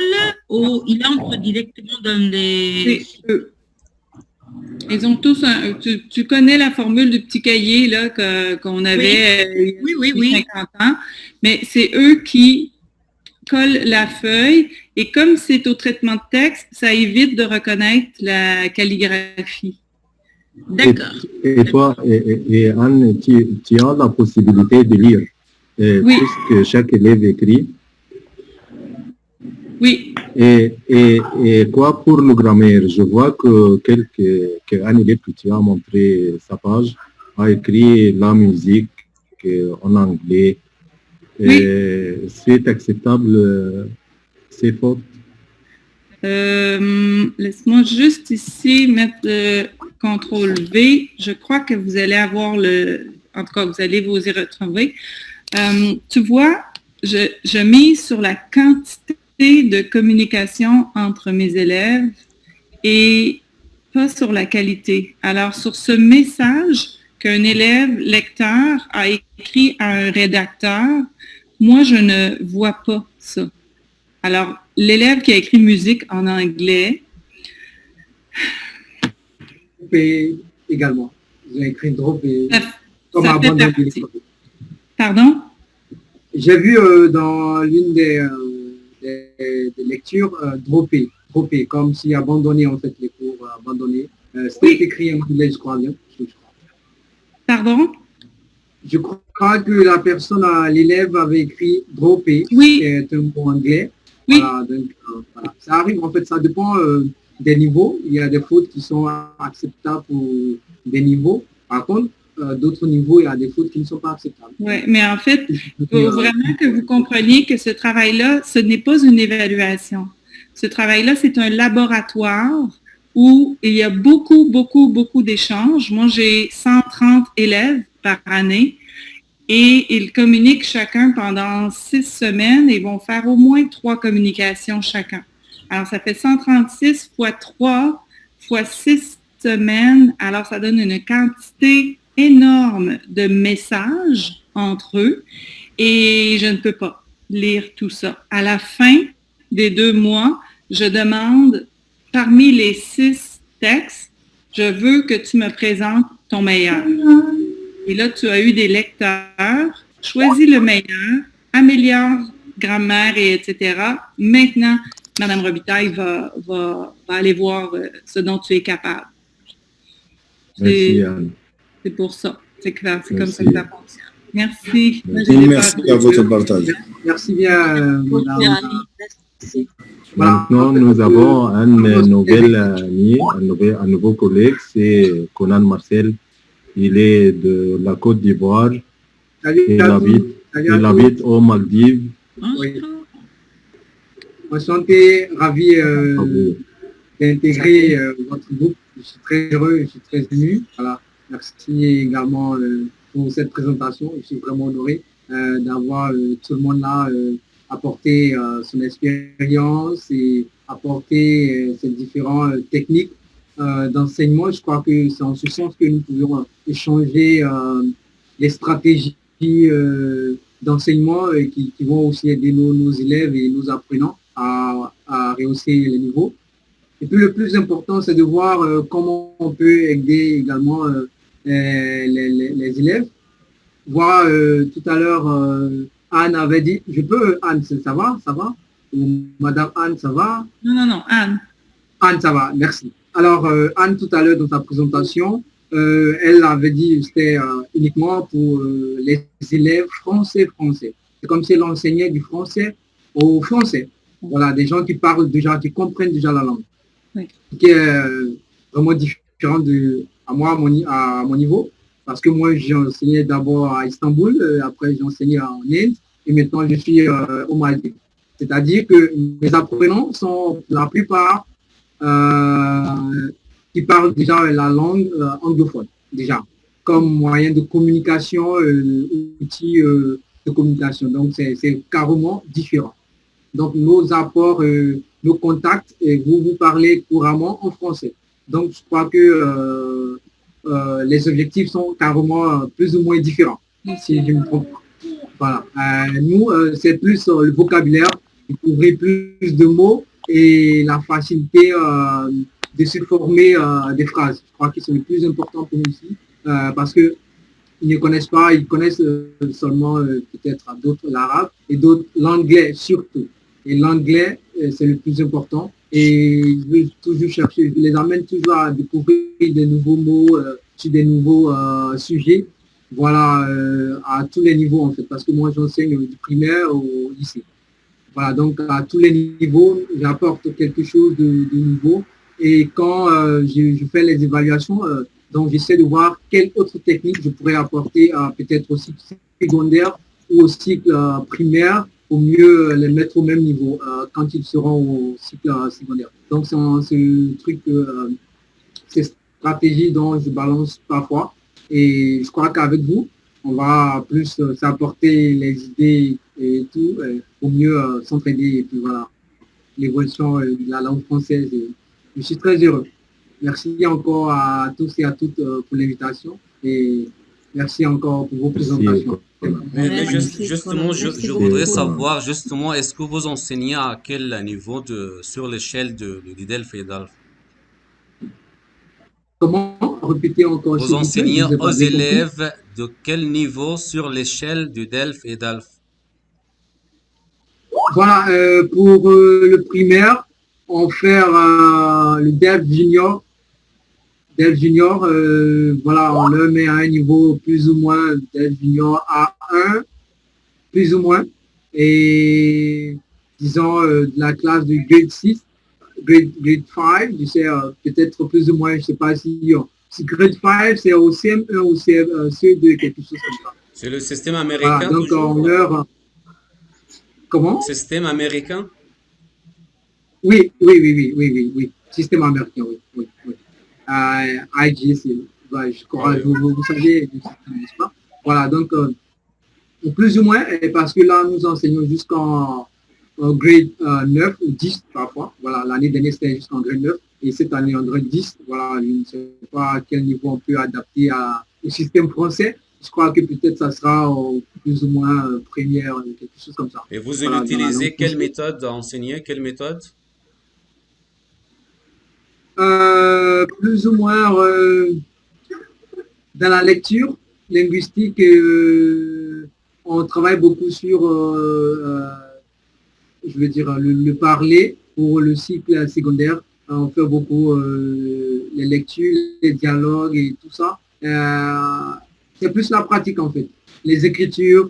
Speaker 3: ou ils entrent directement dans les...
Speaker 6: Ils ont tous tu connais la formule du petit cahier là qu'on avait il y a 50 ans, mais c'est eux qui collent la feuille et comme c'est au traitement de texte, ça évite de reconnaître la calligraphie.
Speaker 3: D'accord.
Speaker 5: Et toi, et Anne, tu as la possibilité de lire tout ce que chaque élève écrit.
Speaker 6: Oui.
Speaker 5: Et quoi pour le grammaire? Je vois qu'un élève que tu as montré sa page a écrit la musique en anglais. C'est acceptable ces fautes?
Speaker 6: Laisse-moi juste ici mettre le CTRL-V. Je crois que vous allez avoir en tout cas, vous allez vous y retrouver. Tu vois, je mise sur la quantité de communication entre mes élèves et pas sur la qualité. Alors, sur ce message qu'un élève lecteur a écrit à un rédacteur, moi, je ne vois pas ça. Alors, l'élève qui a écrit musique en anglais...
Speaker 12: Et également. Vous avez écrit drop et...
Speaker 6: Ça fait partie. Pardon?
Speaker 12: J'ai vu dans l'une des lectures droppées, comme si abandonné en fait les cours abandonnés. C'était écrit en anglais, je crois bien.
Speaker 6: Pardon?
Speaker 12: Je crois que la personne, l'élève avait écrit droppé,
Speaker 6: oui.
Speaker 12: Qui est un mot anglais.
Speaker 6: Oui.
Speaker 12: Voilà, donc, voilà. Ça arrive, en fait, ça dépend des niveaux. Il y a des fautes qui sont acceptables pour des niveaux. Par contre, d'autres niveaux, il y a des fautes qui ne sont pas acceptables.
Speaker 6: Oui, mais en fait, il faut vraiment que vous compreniez que ce travail-là, ce n'est pas une évaluation. Ce travail-là, c'est un laboratoire où il y a beaucoup d'échanges. Moi, j'ai 130 élèves par année et ils communiquent chacun pendant 6 semaines et vont faire au moins 3 communications chacun. Alors, ça fait 136 fois 3 fois 6 semaines. Alors, ça donne une quantité énorme de messages entre eux et je ne peux pas lire tout ça. À la fin des 2 mois, je demande parmi les 6 textes, je veux que tu me présentes ton meilleur. Et là, tu as eu des lecteurs, choisis le meilleur, améliore grammaire et etc. Maintenant, Madame Robitaille va aller voir ce dont tu es capable.
Speaker 5: Merci, Anne.
Speaker 6: C'est pour ça. C'est clair, c'est comme ça que ça fonctionne. Merci.
Speaker 4: Merci à votre partage.
Speaker 12: Merci bien, Madame.
Speaker 5: Maintenant, nous avons un nouvel ami, un nouveau collègue, c'est Conan Marcel. Il est de la Côte d'Ivoire. Il habite aux Maldives.
Speaker 12: Oui. Enchanté, ravi d'intégrer votre groupe. Je suis très heureux, je suis très ému. Voilà. Merci également pour cette présentation. Je suis vraiment honoré d'avoir tout le monde là apporter son expérience et apporter ces différentes techniques d'enseignement. Je crois que c'est en ce sens que nous pouvons échanger les stratégies d'enseignement qui vont aussi aider nos élèves et nos apprenants à rehausser les niveaux. Et puis le plus important, c'est de voir comment on peut aider également les élèves. Voir tout à l'heure, Anne avait dit, Anne, ça va? Ou Madame Anne, ça va?
Speaker 6: Non, Anne.
Speaker 12: Anne, ça va, merci. Alors, Anne, tout à l'heure, dans sa présentation, elle avait dit que c'était uniquement pour les élèves français. C'est comme si elle enseignait du français aux Français. Voilà, des gens qui parlent déjà, qui comprennent déjà la langue.
Speaker 6: Oui.
Speaker 12: Qui est vraiment différent à mon niveau. Parce que moi, j'ai enseigné d'abord à Istanbul, après j'ai enseigné en Inde, et maintenant je suis au Maldives. C'est-à-dire que mes apprenants sont la plupart qui parlent déjà la langue anglophone, déjà, comme moyen de communication, outil de communication. Donc, c'est carrément différent. Donc, nos apports, nos contacts, et vous parlez couramment en français. Donc, je crois que les objectifs sont carrément plus ou moins différents, si je me trompe pas. Voilà. Nous, c'est plus le vocabulaire, découvrir plus de mots et la facilité de se former des phrases. Je crois que c'est le plus important pour nous ici, parce qu'ils ne connaissent pas, ils connaissent seulement peut-être d'autres l'arabe et d'autres l'anglais surtout. Et l'anglais, c'est le plus important. Et je veux toujours chercher, je les amène toujours à découvrir des nouveaux mots sur des nouveaux sujets, voilà, à tous les niveaux en fait, parce que moi j'enseigne du primaire au lycée. Voilà, donc à tous les niveaux, j'apporte quelque chose de nouveau. Et quand je fais les évaluations, donc j'essaie de voir quelle autre technique je pourrais apporter peut-être au cycle secondaire ou au cycle primaire, au mieux les mettre au même niveau quand ils seront au cycle secondaire. Donc c'est ce truc, ces stratégies dont je balance parfois. Et je crois qu'avec vous, on va plus s'apporter les idées et tout, au mieux s'entraider. Et puis voilà, l'évolution de la langue française. Et je suis très heureux. Merci encore à tous et à toutes pour l'invitation. Et merci encore pour vos présentations.
Speaker 2: Mais justement, je voudrais savoir, justement, est-ce que vous enseignez à quel niveau sur l'échelle du DELF et DALF?
Speaker 12: Comment? Répétez encore.
Speaker 2: Vous enseignez aux élèves de quel niveau sur l'échelle du DELF et DALF?
Speaker 12: Voilà, pour le primaire, on fait le Dev Junior. Dev Junior, voilà, on le met à un niveau plus ou moins Dev Junior A1, plus ou moins. Et disons de la classe de grade 6, grade 5, je sais, peut-être plus ou moins, je ne sais pas si grade 5, c'est au CM1 ou CE2, quelque chose comme ça.
Speaker 2: C'est le système américain.
Speaker 12: Voilà, donc on leur... Comment?
Speaker 2: Système américain?
Speaker 12: Oui. Système américain, oui. IGC, je crois, vous savez, n'est-ce pas? Voilà, donc, plus ou moins, parce que là, nous enseignons jusqu'en grade 9 ou 10 parfois. Voilà, l'année dernière, c'était jusqu'en grade 9. Et cette année, en grade 10, voilà, je ne sais pas à quel niveau on peut adapter au système français. Je crois que peut-être ça sera plus ou moins première, quelque chose comme ça.
Speaker 2: Et vous
Speaker 12: Voilà,
Speaker 2: utilisez quelle méthode à enseigner? Quelle méthode?
Speaker 12: Plus ou moins dans la lecture linguistique, on travaille beaucoup sur, je veux dire, le parler pour le cycle secondaire. On fait beaucoup les lectures, les dialogues et tout ça. C'est plus la pratique en fait. Les écritures,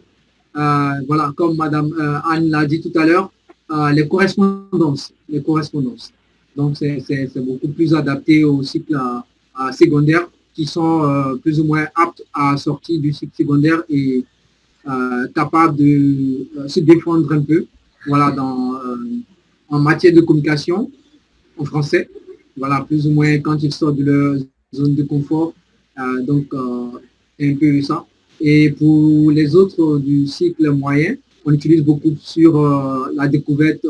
Speaker 12: voilà, comme Madame Anne l'a dit tout à l'heure, les correspondances. Donc, c'est beaucoup plus adapté au cycle secondaire qui sont plus ou moins aptes à sortir du cycle secondaire et capables de se défendre un peu, voilà, en matière de communication en français. Voilà, plus ou moins quand ils sortent de leur zone de confort. Donc, c'est un peu ça. Et pour les autres du cycle moyen, on utilise beaucoup sur la découverte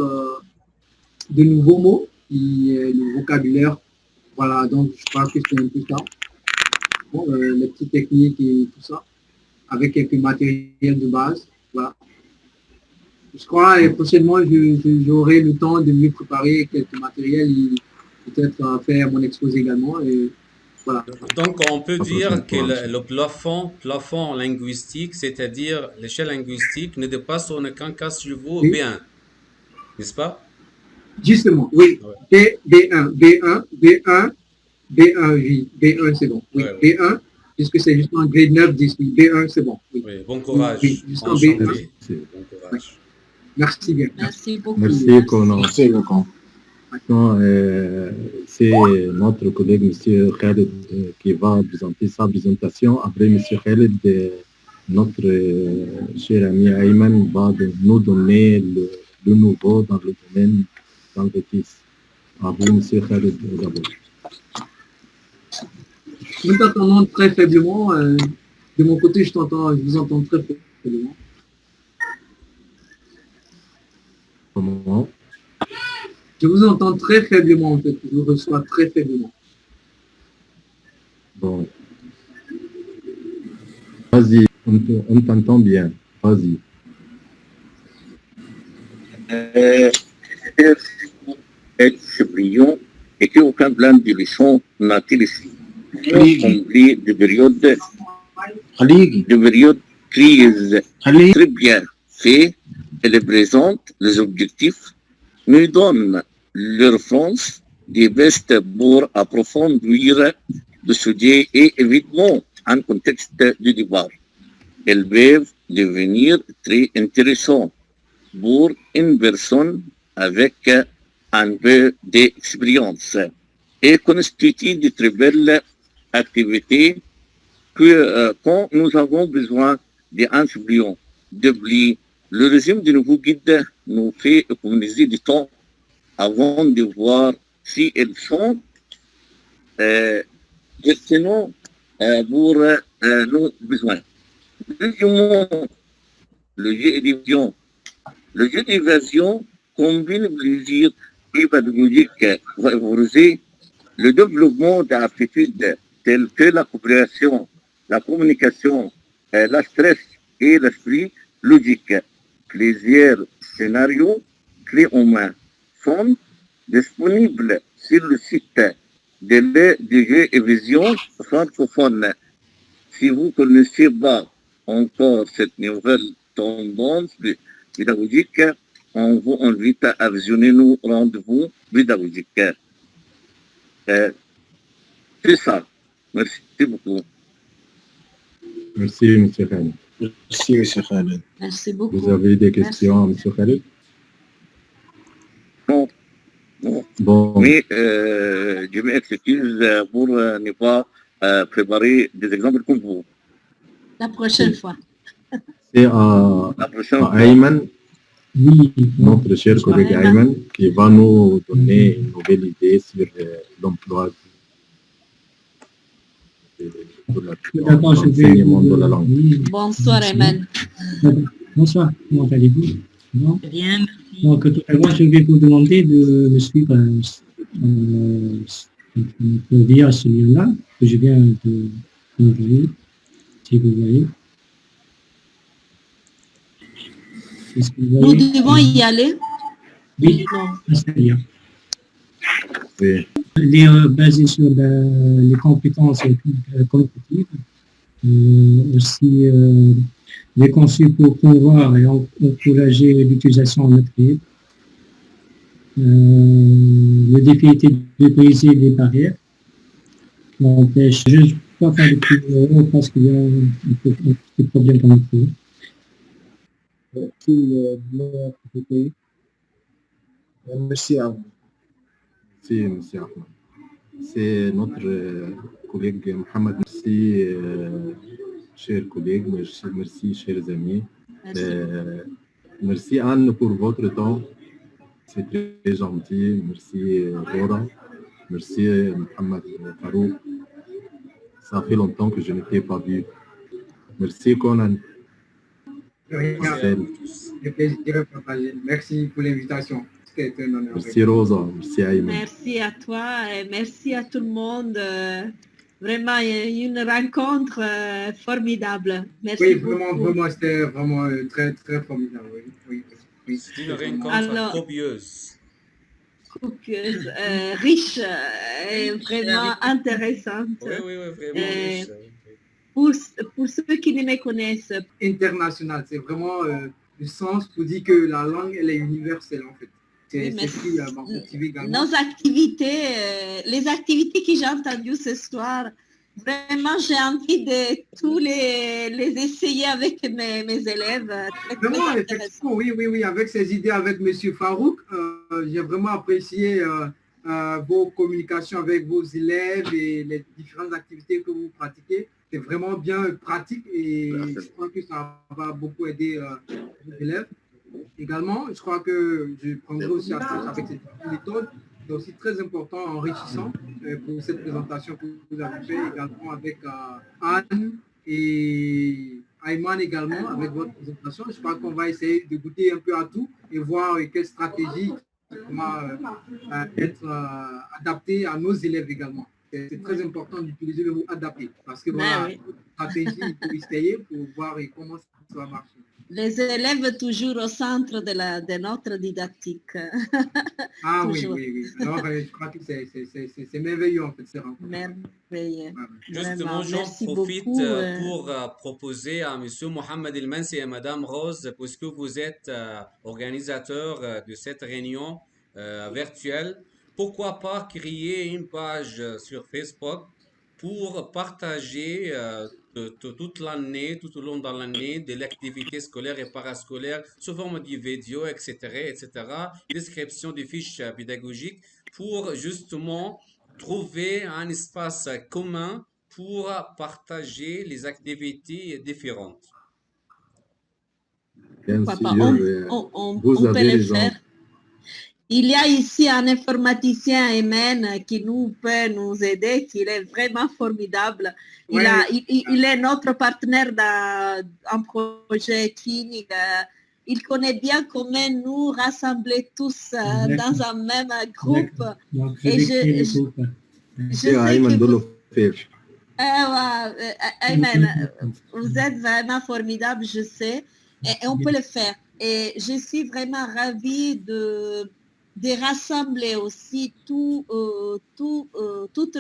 Speaker 12: de nouveaux mots, le vocabulaire. Voilà, donc je crois que c'est un peu ça. Bon, les petites techniques et tout ça, avec quelques matériels de base. Voilà. Je crois que prochainement, j'aurai le temps de mieux préparer quelques matériels et peut-être faire mon exposé également. Et voilà.
Speaker 2: Donc, on peut dire que le plafond linguistique, c'est-à-dire l'échelle linguistique, ne dépasse en aucun cas sur vous B1, n'est-ce pas?
Speaker 12: Justement, oui. Ouais. B1, oui. B1, c'est bon. Oui. Ouais. B1, puisque c'est jusqu'en grade 9, 10. Oui. B1, c'est bon. Oui.
Speaker 2: Oui. Bon courage.
Speaker 12: Oui. Jusqu'en B1.
Speaker 2: Bon courage.
Speaker 12: Oui. Merci bien.
Speaker 1: Merci beaucoup.
Speaker 5: Merci beaucoup. C'est notre collègue, M. Khaled, qui va présenter sa présentation. Après, M. Khaled, notre cher ami Ayman va nous donner le nouveau dans le domaine d'enquêtisme. À vous, M. Khaled, d'abord.
Speaker 12: Nous t'entendons très faiblement. De mon côté, je vous entends très faiblement.
Speaker 5: Comment?
Speaker 12: Je vous entends très faiblement, en fait. Je vous reçois très faiblement.
Speaker 5: Bon. Vas-y, on t'entend bien. Vas-y.
Speaker 13: Brillant et qu'aucun plan de leçon n'a-t-il ici. Comblé de périodes crises. Très bien fait, elle présente les objectifs, nous donne leur France des bestes pour approfondir le sujet et évidemment un contexte de débat. Elles peuvent devenir très intéressantes pour une personne avec un peu d'expérience et constituent de très belles activités que quand nous avons besoin d'un suppliant d'oublier. Le régime du nouveau guide nous fait économiser du temps avant de voir si elles sont pertinentes pour nos besoins. Deuxièmement, le jeu d'évasion. Le jeu d'évasion combine plaisir et pédagogique pour favoriser le développement d'aptitudes telles que la coopération, la communication, la stress et l'esprit logique. Plusieurs scénarios clés en main sont disponibles sur le site de jeux et vision francophone. Si vous ne connaissez pas encore cette nouvelle tendance pédagogique, on vous invite à visionner nos rendez-vous pédagogiques. C'est ça. Merci beaucoup.
Speaker 5: Merci, M. Khaled.
Speaker 4: Merci, M. Khaled.
Speaker 1: Merci beaucoup.
Speaker 5: Vous avez des questions, M. Khaled?
Speaker 13: Non.
Speaker 5: Bon.
Speaker 13: Mais je m'excuse pour ne pas préparer des exemples comme vous.
Speaker 1: La prochaine fois.
Speaker 5: C'est
Speaker 13: La prochaine fois.
Speaker 5: Ayman, notre cher collègue Ayman, qui va nous donner une nouvelle idée sur l'emploi de l'enseignement de la langue.
Speaker 1: Bonsoir, Ayman.
Speaker 14: Bonsoir, comment allez-vous?
Speaker 3: Bien, merci.
Speaker 14: Donc, tout à l'heure, je vais vous demander de me suivre via ce lien-là que je viens de envoyer, si vous voyez.
Speaker 1: Nous devons y aller.
Speaker 14: Oui, c'est bien.
Speaker 5: Oui.
Speaker 14: Il est basé sur les compétences cognitives, aussi il est conçu pour promouvoir et encourager l'utilisation en maîtrise. Le défi était de briser les barrières qui empêchent. Je ne peux pas faire de plus parce qu'il y a un petit problème dans notre pays.
Speaker 4: Merci à vous.
Speaker 5: Merci, M. Ahmed. C'est notre collègue Mohamed. Merci, chers collègues. Merci, chers amis. Merci, Anne, pour votre temps. C'est très gentil. Merci, Laura. Merci, Mohamed Farouk. Ça fait longtemps que je ne t'ai pas vu. Merci, Conan.
Speaker 12: Merci pour l'invitation. C'était un honneur.
Speaker 5: Merci, Rosa. Merci, Ayman.
Speaker 1: Merci à toi et merci à tout le monde. Vraiment, une rencontre formidable. Merci
Speaker 12: oui,
Speaker 1: beaucoup.
Speaker 12: Vraiment, c'était vraiment très, très formidable. Oui.
Speaker 2: C'est une rencontre copieuse.
Speaker 1: Copieuse, riche et vraiment intéressante.
Speaker 2: Oui, vraiment riche.
Speaker 1: Pour ceux qui ne me connaissent.
Speaker 12: International, c'est vraiment le sens pour dire que la langue, elle est universelle en fait.
Speaker 1: Oui,
Speaker 12: c'est ce qui m'a motivé également.
Speaker 1: Nos activités, les activités que j'ai entendues ce soir, vraiment j'ai envie de tous les essayer avec mes élèves.
Speaker 12: Vraiment, effectivement, oui, avec ces idées avec M. Farouk, j'ai vraiment apprécié vos communications avec vos élèves et les différentes activités que vous pratiquez. C'est vraiment bien pratique et je crois que ça va beaucoup aider les élèves. Également, je crois que je prendrai aussi avec cette méthode. C'est aussi très important, enrichissant pour cette présentation que vous avez fait également avec Anne et Ayman également avec votre présentation. Je crois qu'on va essayer de goûter un peu à tout et voir quelle stratégie va être adaptée à nos élèves également. C'est très important d'utiliser le mot adapté parce que voilà, stratégie, il faut essayer pour voir comment ça va marcher.
Speaker 1: Les élèves toujours au centre de notre didactique.
Speaker 12: Ah oui. Alors, je crois que c'est merveilleux en fait.
Speaker 1: Merveilleux.
Speaker 2: Justement, j'en profite pour proposer à M. Mohamed El-Mansi et Mme Rose, puisque vous êtes organisateurs de cette réunion virtuelle, pourquoi pas créer une page sur Facebook pour partager toute l'année, tout au long de l'année, de l'activité scolaire et parascolaire sous forme de vidéos, etc., description des fiches pédagogiques pour justement trouver un espace commun pour partager les activités différentes.
Speaker 5: Bien sûr,
Speaker 1: on peut le faire. Il y a ici un informaticien, Ayman, qui peut nous aider, qui est vraiment formidable. Il est notre partenaire dans un projet clinique. Il connaît bien comment nous rassembler tous dans un même groupe. Et je sais que Ayman, vous êtes vraiment formidable, je sais, et on peut le faire. Et je suis vraiment ravie de rassembler aussi toutes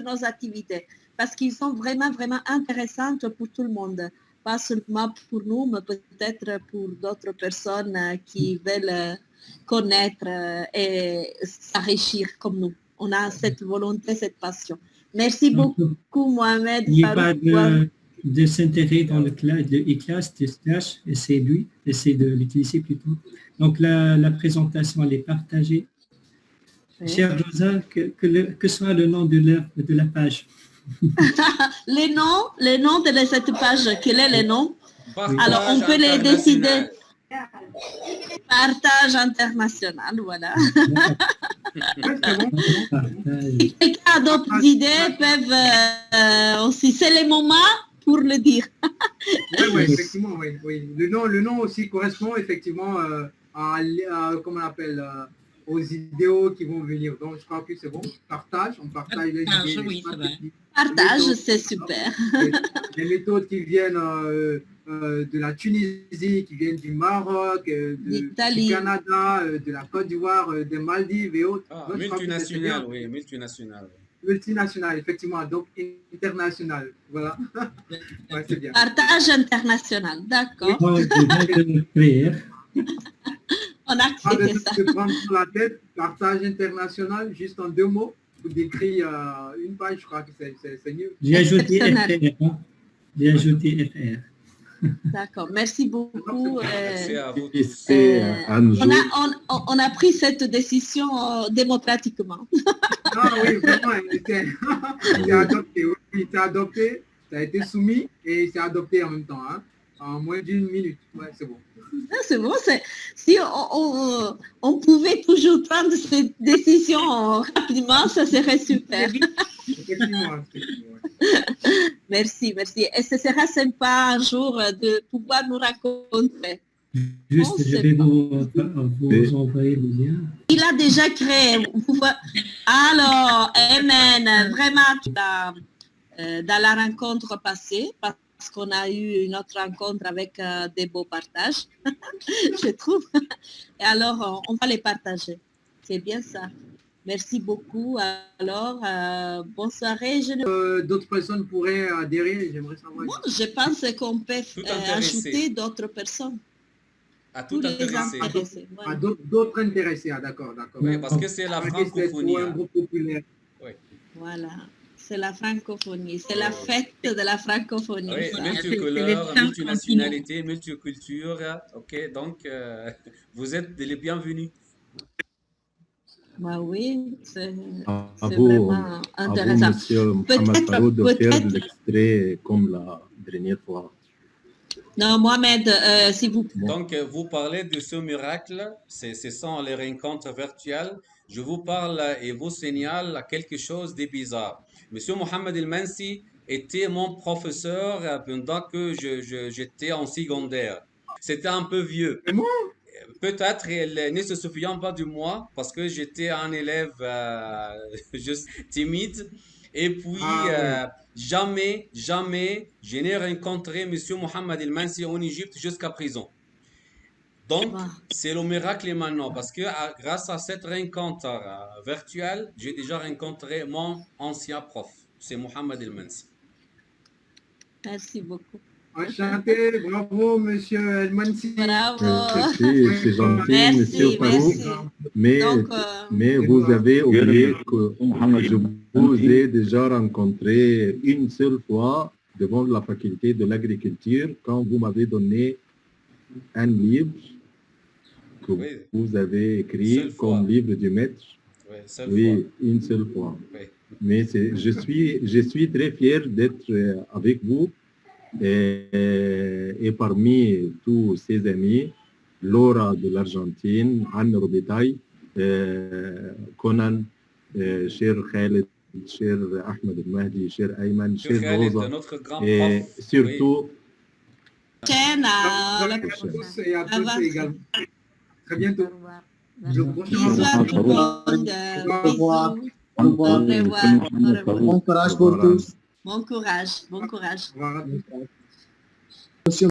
Speaker 1: nos activités parce qu'ils sont vraiment, vraiment intéressantes pour tout le monde. Pas seulement pour nous, mais peut-être pour d'autres personnes qui veulent connaître et s'enrichir comme nous. On a cette volonté, cette passion. Merci beaucoup, Mohamed.
Speaker 14: Il n'y a pas de s'intégrer dans le classe, de stage, essayer de l'utiliser plutôt. Donc la présentation, elle est partagée. Oui. Chère Rosa, que soit le nom de la page?
Speaker 1: Les noms de cette page, quel est le nom? Alors, on peut les décider. Partage international, voilà. Si quelqu'un a d'autres idées, peuvent aussi, c'est le moment pour le dire.
Speaker 12: Oui, effectivement, oui. Le nom aussi correspond effectivement à comment on appelle, aux idéaux qui vont venir. Donc, je crois que c'est bon. On partage les idées.
Speaker 3: Oui, c'est vrai.
Speaker 1: Partage, c'est super.
Speaker 12: Les méthodes qui viennent de la Tunisie, qui viennent du Maroc, du Canada, de la Côte d'Ivoire, des Maldives et autres.
Speaker 2: Donc, multinational, oui, multinational.
Speaker 12: Multinational, effectivement, donc international. Voilà. Ouais, c'est bien.
Speaker 1: Partage international, d'accord. On a créé ça.
Speaker 12: De prendre sur la tête, partage international, juste en 2 mots, pour décrire une page, je crois que c'est mieux.
Speaker 14: J'ai ajouté FR. J'ai ajouté FR.
Speaker 1: D'accord, merci beaucoup.
Speaker 2: Merci à vous.
Speaker 1: On a pris cette décision démocratiquement.
Speaker 12: Ah oui, vraiment, c'est adopté. Oui, c'est adopté, ça a été soumis et c'est adopté en même temps, hein, en moins d'1 minute. Ouais, c'est bon.
Speaker 1: C'est bon, si on pouvait toujours prendre cette décision rapidement, ça serait super. Merci. Et ce sera sympa un jour de pouvoir nous rencontrer.
Speaker 14: Juste, je vais vous envoyer le lien.
Speaker 1: Il a déjà créé. Alors, Amen, vraiment, dans la rencontre passée, parce qu'on a eu une autre rencontre avec des beaux partages, je trouve. Et alors, on va les partager. C'est bien ça. Merci beaucoup. Alors, bonne soirée.
Speaker 12: D'autres personnes pourraient adhérer, j'aimerais savoir.
Speaker 1: Bon, je pense qu'on peut ajouter d'autres personnes.
Speaker 2: À tout intéressé.
Speaker 12: À d'autres intéressés, d'accord.
Speaker 2: Oui, parce que c'est la francophonie.
Speaker 12: Un groupe populaire.
Speaker 2: Oui.
Speaker 1: Voilà. C'est la francophonie, c'est la fête de la francophonie.
Speaker 2: Oui, multicolore, multinationalité, multiculture. Ok, donc vous êtes les bienvenus.
Speaker 1: Bah oui, c'est vraiment intéressant.
Speaker 5: Monsieur Mohamed Farouk, de faire l'extrait comme la dernière fois.
Speaker 1: Non, Mohamed, s'il vous plaît.
Speaker 2: Donc, vous parlez de ce miracle, ce sont les rencontres virtuelles. Je vous parle et vous signale quelque chose de bizarre. Monsieur Mohamed El-Mansi était mon professeur pendant que j'étais en secondaire. C'était un peu vieux. Peut-être il ne se souvient pas de moi parce que j'étais un élève juste timide. Et puis, jamais, je n'ai rencontré Monsieur Mohamed El-Mansi en Égypte jusqu'à présent. Donc, c'est le miracle maintenant, parce que grâce à cette rencontre virtuelle, j'ai déjà rencontré mon ancien prof, c'est Mohamed El-Mansi.
Speaker 1: Merci beaucoup.
Speaker 12: Enchanté, bravo Monsieur El-Mansi.
Speaker 1: Bravo.
Speaker 5: C'est gentil, Monsieur Farouk. Mais vous avez oublié que je vous ai déjà rencontré une seule fois devant la faculté de l'agriculture quand vous m'avez donné un livre que vous avez écrit comme livre du maître. Oui, une seule fois. Oui. Mais je suis très fier d'être avec vous et parmi tous ses amis, Laura de l'Argentine, Anne Robitaille, Conan, cher Khaled, cher Ahmed El-Mahdi, cher Ayman, cher Rosa, et surtout
Speaker 12: à la prochaine. Et à tous également. Très bientôt.
Speaker 1: Bisous à tout le monde. Au revoir. Au revoir.
Speaker 4: Bon courage pour tous.
Speaker 1: Bon courage. Bon courage.
Speaker 12: Au revoir.